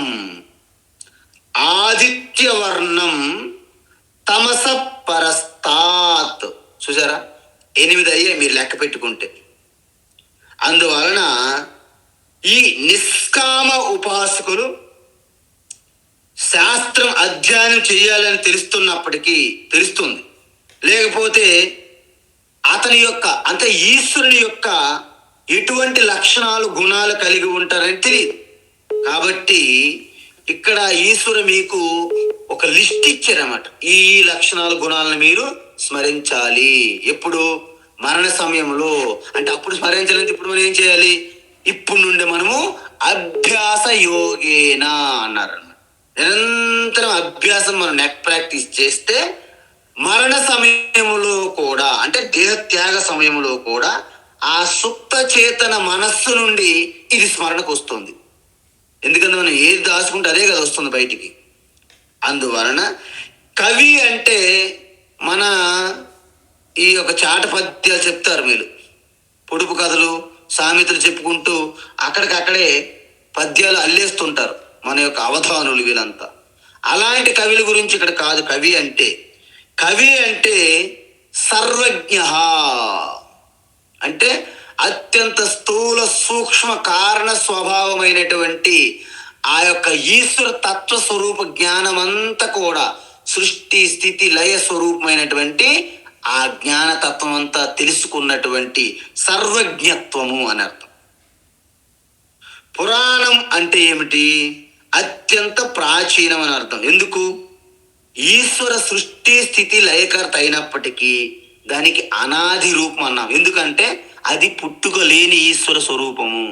ఆదిత్యవర్ణం తమస పరస్తాత్. చూసారా? 8 అయ్యాయి మీరు లెక్క పెట్టుకుంటే. అందువలన ఈ నిష్కామ ఉపాసకులు శాస్త్రం అధ్యయనం చేయాలని తెలుస్తుంది, లేకపోతే అతని యొక్క అంటే ఈశ్వరుని యొక్క ఎటువంటి లక్షణాలు గుణాలు కలిగి ఉంటారని తెలియదు. కాబట్టి ఇక్కడ ఈశ్వరు మీకు ఒక లిస్ట్ ఇచ్చారన్నమాట. ఈ లక్షణాల గుణాలను మీరు స్మరించాలి. ఎప్పుడు? మరణ సమయంలో. అంటే అప్పుడు స్మరించాలంటే ఇప్పుడు మనం ఏం చేయాలి? ఇప్పుడు నుండి మనము అభ్యాస యోగేనా అన్నారు. నిరంతరం అభ్యాసం మనం నెక్ ప్రాక్టీస్ చేస్తే మరణ సమయంలో కూడా అంటే దేహత్యాగ సమయంలో కూడా ఆ సుప్త చేతన మనస్సు నుండి ఇది స్మరణకు వస్తుంది. ఎందుకంటే మనం ఏది దాచుకుంటే అదే కదా వస్తుంది బయటికి. అందువలన కవి అంటే మన ఈ యొక్క చాట పద్యాలు చెప్తారు మీరు, పొడుపు కథలు సామెతలు చెప్పుకుంటూ అక్కడికక్కడే పద్యాలు అల్లేస్తుంటారు మన యొక్క అవధానులు వీళ్ళంతా. అలాంటి కవుల గురించి ఇక్కడ కాదు. కవి అంటే సర్వజ్ఞ, అంటే అత్యంత స్థూల సూక్ష్మ కారణ స్వభావమైనటువంటి ఆ యొక్క ఈశ్వర తత్వ స్వరూప జ్ఞానమంతా కూడా సృష్టి స్థితి లయ స్వరూపమైనటువంటి ఆ జ్ఞానతత్వం అంతా తెలుసుకున్నటువంటి సర్వజ్ఞత్వము అని అర్థం. పురాణం అంటే ఏమిటి? అత్యంత ప్రాచీనం అని అర్థం. ఎందుకు? ఈశ్వర సృష్టి స్థితి లయకర్త అయినప్పటికీ దానికి అనాది రూపం అన్నాం. ఎందుకంటే అది పుట్టుక లేని ఈశ్వర స్వరూపము.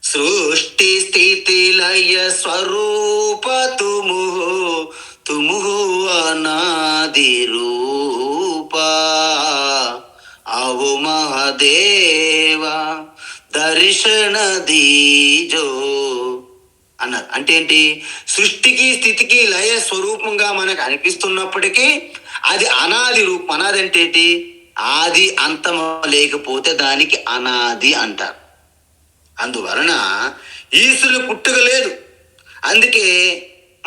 సృష్టి స్థితి లయ స్వరూప తుముహు అనాది రూప అవు మహదేవ దర్శన దీజో అన్నారు. అంటే ఏంటి? సృష్టికి స్థితికి లయ స్వరూపంగా మనకు అనిపిస్తున్నప్పటికీ అది అనాది రూపం. అనాది అంటే ఏంటి? ఆది అంతం లేకపోతే దానికి అనాది అంటారు. అందువలన ఈశ్వరుడు పుట్టుక లేదు. అందుకే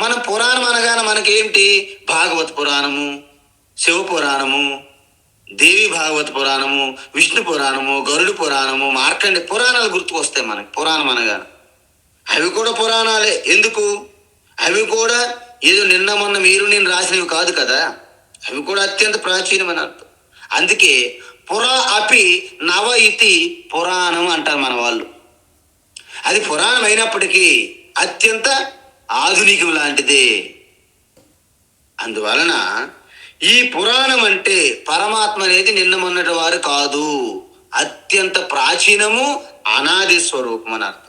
మన పురాణం అనగానే మనకేమిటి? భాగవత పురాణము, శివ పురాణము, దేవి భాగవత పురాణము, విష్ణు పురాణము, గరుడు పురాణము, మార్కండే పురాణాలు గుర్తుకొస్తాయి మనకి. పురాణం అనగానే అవి కూడా పురాణాలే. ఎందుకు? అవి కూడా ఏదో నిన్న మొన్న మీరు నేను రాసినవి కాదు కదా. అవి కూడా అత్యంత ప్రాచీనమని అర్థం. అందుకే పురా అపి నవ ఇతి పురాణం అంటారు మన వాళ్ళు. అది పురాణం అయినప్పటికీ అత్యంత ఆధునికం లాంటిదే. అందువలన ఈ పురాణం అంటే పరమాత్మ అనేది నిన్న మొన్నటి వారు కాదు, అత్యంత ప్రాచీనము, అనాది స్వరూపం అని అర్థం.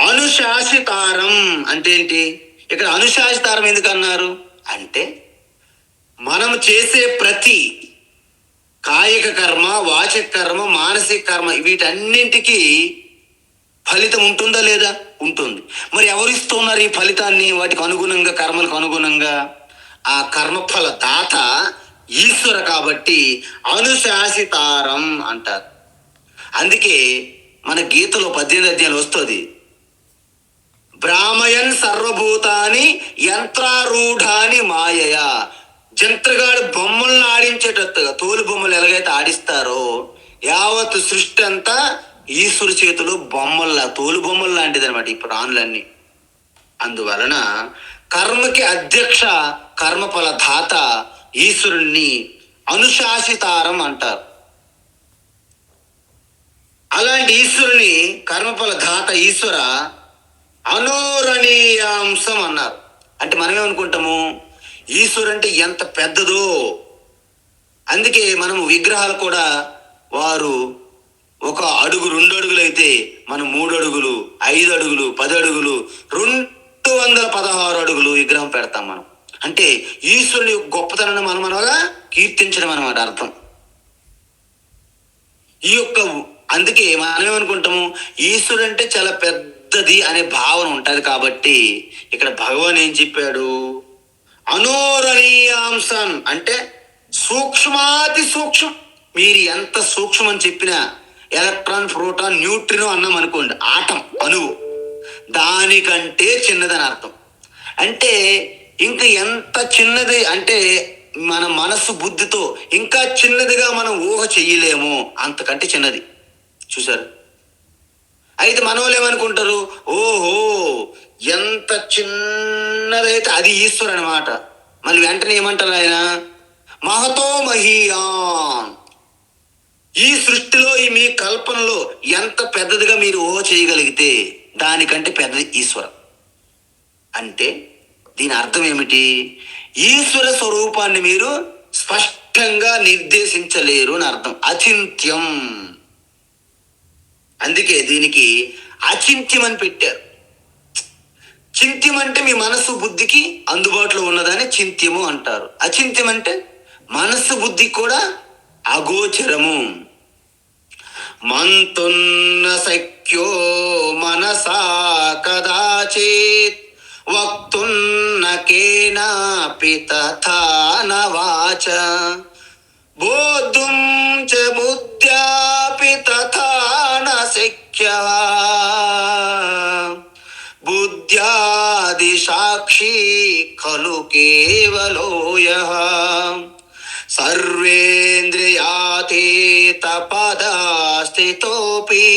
అనుశాసితారం అంటే ఏంటి? ఇక్కడ అనుశాసితారం ఎందుకు అన్నారు అంటే మనం చేసే ప్రతి కాయిక కర్మ, వాచిక కర్మ, మానసిక కర్మ వీటన్నింటికి ఫలితం ఉంటుందా లేదా? ఉంటుంది. మరి ఎవరిస్తున్నారు ఈ ఫలితాన్ని? వాటికి అనుగుణంగా, కర్మలకు అనుగుణంగా ఆ కర్మఫల దాత ఈశ్వర. కాబట్టి అనుశాసితారం అంటారు. అందుకే మన గీతలో 18 అధ్యాయాలు వస్తుంది. బ్రాహ్మయన్ సర్వభూతాని యంత్రారూఢాని మాయయ. జంత్రగాడు బొమ్మలను ఆడించేటట్టుగా తోలు బొమ్మలు ఎలాగైతే ఆడిస్తారో యావత్ సృష్టి అంతా ఈశ్వరు చేతిలో బొమ్మల్లా, తోలు బొమ్మలు లాంటిది అనమాట ఈ ప్రాణులన్నీ. అందువలన కర్మకి అధ్యక్ష, కర్మఫల దాత ఈశ్వరుణ్ణి అనుశాసితారం అంటారు. అలాంటి ఈశ్వరుని, కర్మఫల దాత ఈశ్వర అనోరణీయాంశం అన్నారు. అంటే మనమేమనుకుంటాము? ఈశ్వరు అంటే ఎంత పెద్దదో. అందుకే మనము విగ్రహాలు కూడా వారు 1 అడుగు 2 అడుగులు అయితే మనం 3 అడుగులు, 5 అడుగులు, 10 అడుగులు, 216 అడుగులు విగ్రహం పెడతాం మనం. అంటే ఈశ్వరుని గొప్పతనాన్ని మనం అనగా కీర్తించడం అన్నమాట అర్థం. ఈ యొక్క అందుకే మనం ఏమనుకుంటాము? ఈశ్వరుడు అంటే చాలా పెద్దది అనే భావన ఉంటుంది. కాబట్టి ఇక్కడ భగవాన్ ఏం చెప్పాడు? అనోరణీయాంశం అంటే సూక్ష్మాతి సూక్ష్మం. మీరు ఎంత సూక్ష్మం అని చెప్పినా, ఎలక్ట్రాన్, ప్రోటాన్, న్యూట్రినో అన్నాం అనుకోండి, ఆటం, అణువు, దానికంటే చిన్నదని అర్థం. అంటే ఇంకా ఎంత చిన్నది అంటే మన మనసు బుద్ధితో ఇంకా చిన్నదిగా మనం ఊహ చెయ్యలేము, అంతకంటే చిన్నది. చూసారు? అయితే మన వాళ్ళు ఏమనుకుంటారు? ఓహో ఎంత చిన్నదైతే అది ఈశ్వరు అనమాట. మళ్ళీ వెంటనే ఏమంటారు ఆయన? మహతో మహీయాన్. ఈ సృష్టిలో ఈ మీ కల్పనలో ఎంత పెద్దదిగా మీరు ఊహ చేయగలిగితే దానికంటే పెద్దది ఈశ్వరం. అంటే దీని అర్థం ఏమిటి? ఈశ్వర స్వరూపాన్ని మీరు స్పష్టంగా నిర్దేశించలేరు అని అర్థం. అచింత్యం. అందుకే దీనికి అచింత్యం అని పెట్టారు. చింత్యం అంటే మీ మనస్సు బుద్ధికి అందుబాటులో ఉన్నదాన్ని చింత్యము అంటారు. అచింత్యం అంటే మనస్సు బుద్ధికి కూడా అగోచరము. మంతున్న శక్యో మనసా కదాచిత్ వక్తున్న కేనాపి తథా న వాచ బోద్ధుం చ బుద్ధ్యాపి తథా న శక్యః బుద్ధ్యాది సాక్షి ఖలు కేవలోయః సర్వేంద్రియాతీత పదస్థితోపి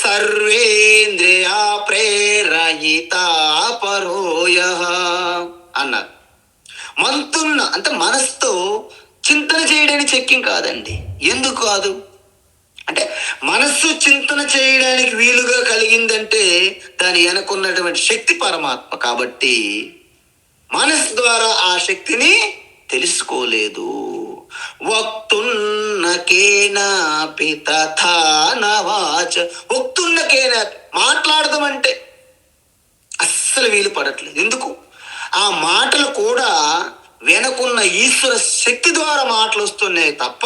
సర్వేంద్రియా ప్రేరయిత పరోయః అన్నారు. మంతున్న అంటే మనసుతో చింతన చేయడానికి శక్యం కాదండి. ఎందుకు కాదు అంటే మనస్సు చింతన చేయడానికి వీలుగా కలిగిందంటే దాని వెనకున్నటువంటి శక్తి పరమాత్మ. కాబట్టి మనస్సు ద్వారా ఆ శక్తిని తెలుసుకోలేదు. వక్తున్న కేనాపి తథా న వాచ. వక్తున్న కేనాపి మాట్లాడదామంటే అస్సలు వీలు పడట్లేదు. ఎందుకు? ఆ మాటలు కూడా వెనకున్న ఈశ్వర శక్తి ద్వారా మాటలు వస్తున్నాయి తప్ప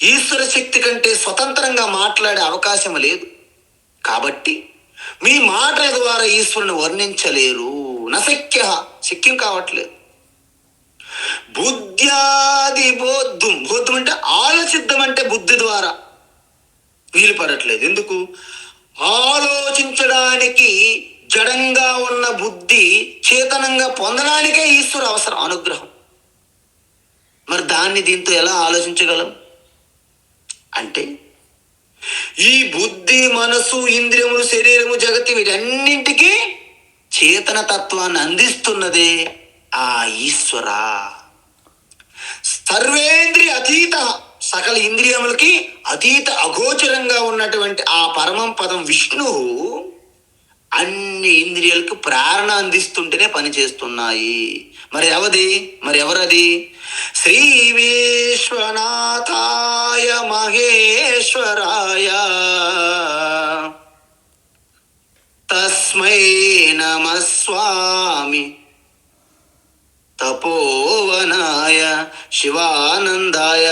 ఈశ్వర శక్తి కంటే స్వతంత్రంగా మాట్లాడే అవకాశం లేదు. కాబట్టి మీ మాటల ద్వారా ఈశ్వరుని వర్ణించలేరు. నశక్య, శక్యం కావట్లేదు. బుద్ధ్యాది బోద్ధం. బోద్ధం అంటే ఆలోచిద్దాం అంటే బుద్ధి ద్వారా వీలు పడట్లేదు. ఎందుకు? ఆలోచించడానికి జడంగా ఉన్న బుద్ధి చేతనంగా పొందడానికే ఈశ్వర అవసరం, అనుగ్రహం. మరి దాన్ని దీంతో ఎలా ఆలోచించగలం అంటే ఈ బుద్ధి, మనసు, ఇంద్రియములు, శరీరము, జగతి వీటన్నింటికీ చేతన తత్వాన్ని అందిస్తున్నదే ఆ ఈశ్వర. సర్వేంద్రియ అతీత, సకల ఇంద్రియములకి అతీత అగోచరంగా ఉన్నటువంటి ఆ పరమం పదం విష్ణువు అన్ని ఇంద్రియాలకు ప్రేరణ అందిస్తుంటేనే పనిచేస్తున్నాయి. మరి ఎవరది? శ్రీ విశ్వనాథాయ మహేశ్వరాయ తస్మై నమః స్వామి తపోవనాయ శివానందాయ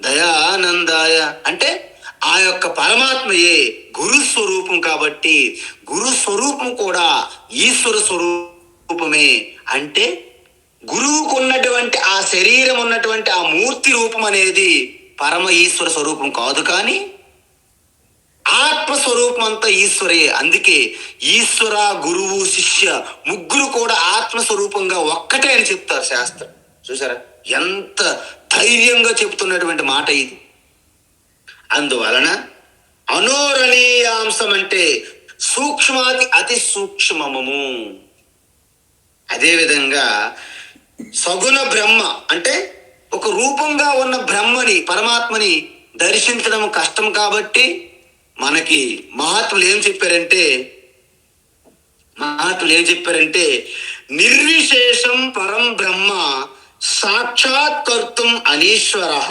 దయానందాయ. అంటే ఆ యొక్క పరమాత్మయే గురు స్వరూపం. కాబట్టి గురు స్వరూపం కూడా ఈశ్వర స్వరూపమే. అంటే గురువుకు ఉన్నటువంటి ఆ శరీరం ఉన్నటువంటి ఆ మూర్తి రూపం అనేది పరమ ఈశ్వర స్వరూపం కాదు, కానీ ఆత్మస్వరూపం అంతా ఈశ్వరే. అందుకే ఈశ్వర, గురువు, శిష్య ముగ్గురు కూడా ఆత్మస్వరూపంగా ఒక్కటే అని చెప్తారు శాస్త్రం. చూసారా ఎంత ధైర్యంగా చెప్తున్నటువంటి మాట ఇది. అందువలన అనోరణీయాంశం అంటే సూక్ష్మాతి అతి సూక్ష్మము. అదేవిధంగా సగుణ బ్రహ్మ అంటే ఒక రూపంగా ఉన్న బ్రహ్మని, పరమాత్మని దర్శించడం కష్టం. కాబట్టి మనకి మహాత్ములు ఏం చెప్పారంటే నిర్విశేషం పరం బ్రహ్మ సాక్షాత్కర్తుం అనీశ్వరాః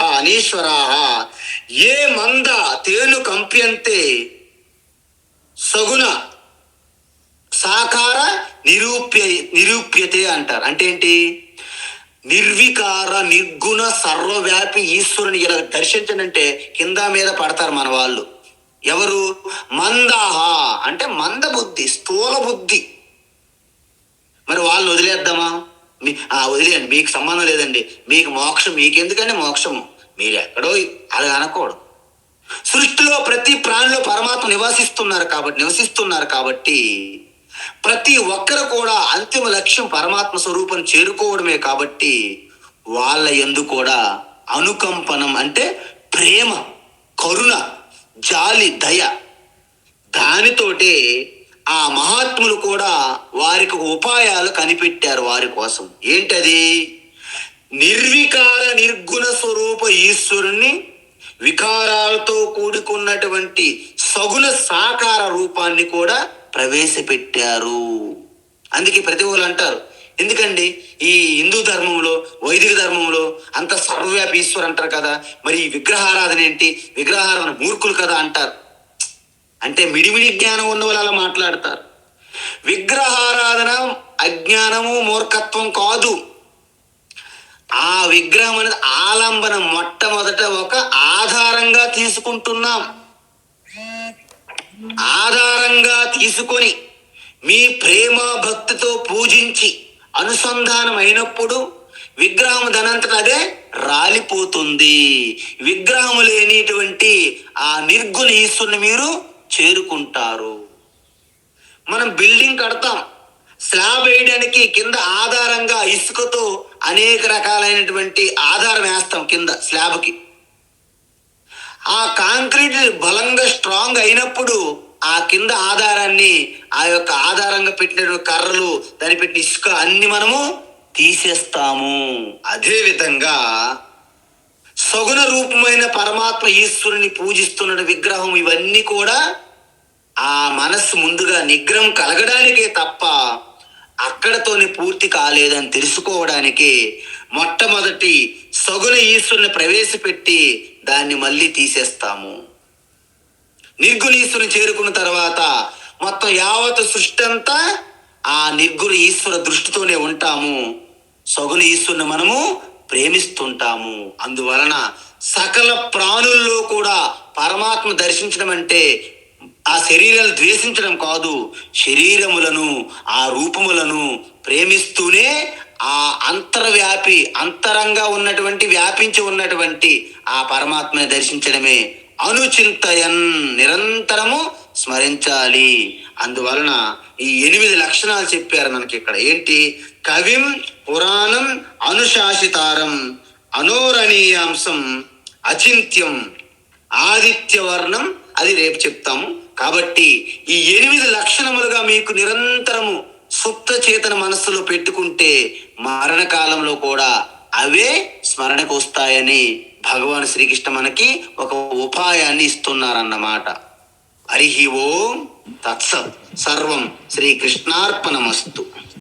ఏ మంద తేను కంప్యంతే సగుణ సాకార నిరూప్యతే అంటారు. అంటే ఏంటి? నిర్వికార నిర్గుణ సర్వవ్యాపి ఈశ్వరుని ఇలా దర్శించనంటే కింద మీద పడతారు మన వాళ్ళు. ఎవరు? మందాహ అంటే మంద బుద్ధి, స్థూల బుద్ధి. మరి వాళ్ళని వదిలేద్దామా? వదిలేయండి, మీకు సంబంధం లేదండి, మీకు మోక్షం, మీకెందుకండి మోక్షము, మీరు ఎక్కడో అలా అనకూడదు. సృష్టిలో ప్రతి ప్రాణిలో పరమాత్మ నివసిస్తున్నారు కాబట్టి ప్రతి ఒక్కరు కూడా అంతిమ లక్ష్యం పరమాత్మ స్వరూపం చేరుకోవడమే. కాబట్టి వాళ్ళ యందు కూడా అనుకంపనం అంటే ప్రేమ, కరుణ, జాలి, దయ, దానితోటే ఆ మహాత్ములు కూడా వారికి ఒక ఉపాయాలు కనిపెట్టారు వారి కోసం. ఏంటది? నిర్వికార నిర్గుణ స్వరూప ఈశ్వరుణ్ణి వికారాలతో కూడుకున్నటువంటి సగుణ సాకార రూపాన్ని కూడా ప్రవేశపెట్టారు. అందుకే ప్రతి వాళ్ళు అంటారు, ఎందుకండి ఈ హిందూ ధర్మంలో, వైదిక ధర్మంలో అంత సర్వవ్యాపి ఈశ్వరు అంటారు కదా, మరి ఈ విగ్రహారాధన ఏంటి, విగ్రహారాధన మూర్ఖులు కదా అంటారు. అంటే మిడిమిడి జ్ఞానం ఉన్న వాళ్ళు అలా మాట్లాడతారు. విగ్రహారాధన అజ్ఞానము మూర్ఖత్వం కాదు. ఆ విగ్రహం అనేది ఆలంబన మొట్టమొదట ఒక ఆధారంగా తీసుకుంటున్నాం. ఆధారంగా తీసుకొని మీ ప్రేమ భక్తితో పూజించి అనుసంధానం అయినప్పుడు విగ్రహం దానంతట అదే రాలిపోతుంది. విగ్రహం లేనిటువంటి ఆ నిర్గుణ ఈశ్వరుని మీరు చేరుకుంటారు. మనం బిల్డింగ్ కడతాం, స్లాబ్ వేయడానికి కింద ఆధారంగా ఇసుకతో అనేక రకాలైనటువంటి ఆధారం వేస్తాం కింద స్లాబ్కి. ఆ కాంక్రీట్ బలంగా స్ట్రాంగ్ అయినప్పుడు ఆ కింద ఆధారాన్ని, ఆ యొక్క ఆధారంగా పెట్టిన కర్రలు, దాన్ని పెట్టిన ఇసుక అన్ని మనము తీసేస్తాము. అదే విధంగా సగుణ రూపమైన పరమాత్మ ఈశ్వరుని పూజిస్తున్న విగ్రహం ఇవన్నీ కూడా ఆ మనస్సు ముందుగా నిగ్రహం కలగడానికే తప్ప అక్కడతోనే పూర్తి కాలేదని తెలుసుకోవడానికి మొట్టమొదటి సగుణ ఈశ్వరుని ప్రవేశపెట్టి దాన్ని మళ్ళీ తీసేస్తాము. నిర్గుణ ఈశ్వరుని చేరుకున్న తర్వాత మొత్తం యావత్ సృష్టి అంతా ఆ నిర్గుణ ఈశ్వర దృష్టితోనే ఉంటాము. సగుణ ఈశ్వరుని మనము ప్రేమిస్తుంటాము. అందువలన సకల ప్రాణుల్లో కూడా పరమాత్మ దర్శించడం అంటే ఆ శరీరాలు ద్వేషించడం కాదు, శరీరములను, ఆ రూపములను ప్రేమిస్తూనే ఆ అంతర్వ్యాపి, అంతరంగా ఉన్నటువంటి, వ్యాపించి ఉన్నటువంటి ఆ పరమాత్మని దర్శించడమే అనుచింతయన్, నిరంతరము స్మరించాలి. అందువలన ఈ 8 లక్షణాలు చెప్పారు మనకి ఇక్కడ. ఏంటి? కవిం పురాణం అనుశాసితారం అనోరణీయాంశం అచింత్యం ఆదిత్యవర్ణం. అది రేపు చెప్తాము. కాబట్టి ఈ 8 లక్షణములుగా మీకు నిరంతరము సుప్త చేతన మనస్సులో పెట్టుకుంటే మరణకాలంలో కూడా అవే స్మరణకు వస్తాయని భగవాన్ శ్రీకృష్ణ మనకి ఒక ఉపాయాన్ని ఇస్తున్నారన్నమాట. హరి ఓం తత్సత్. సర్వం శ్రీకృష్ణార్పణమస్తు.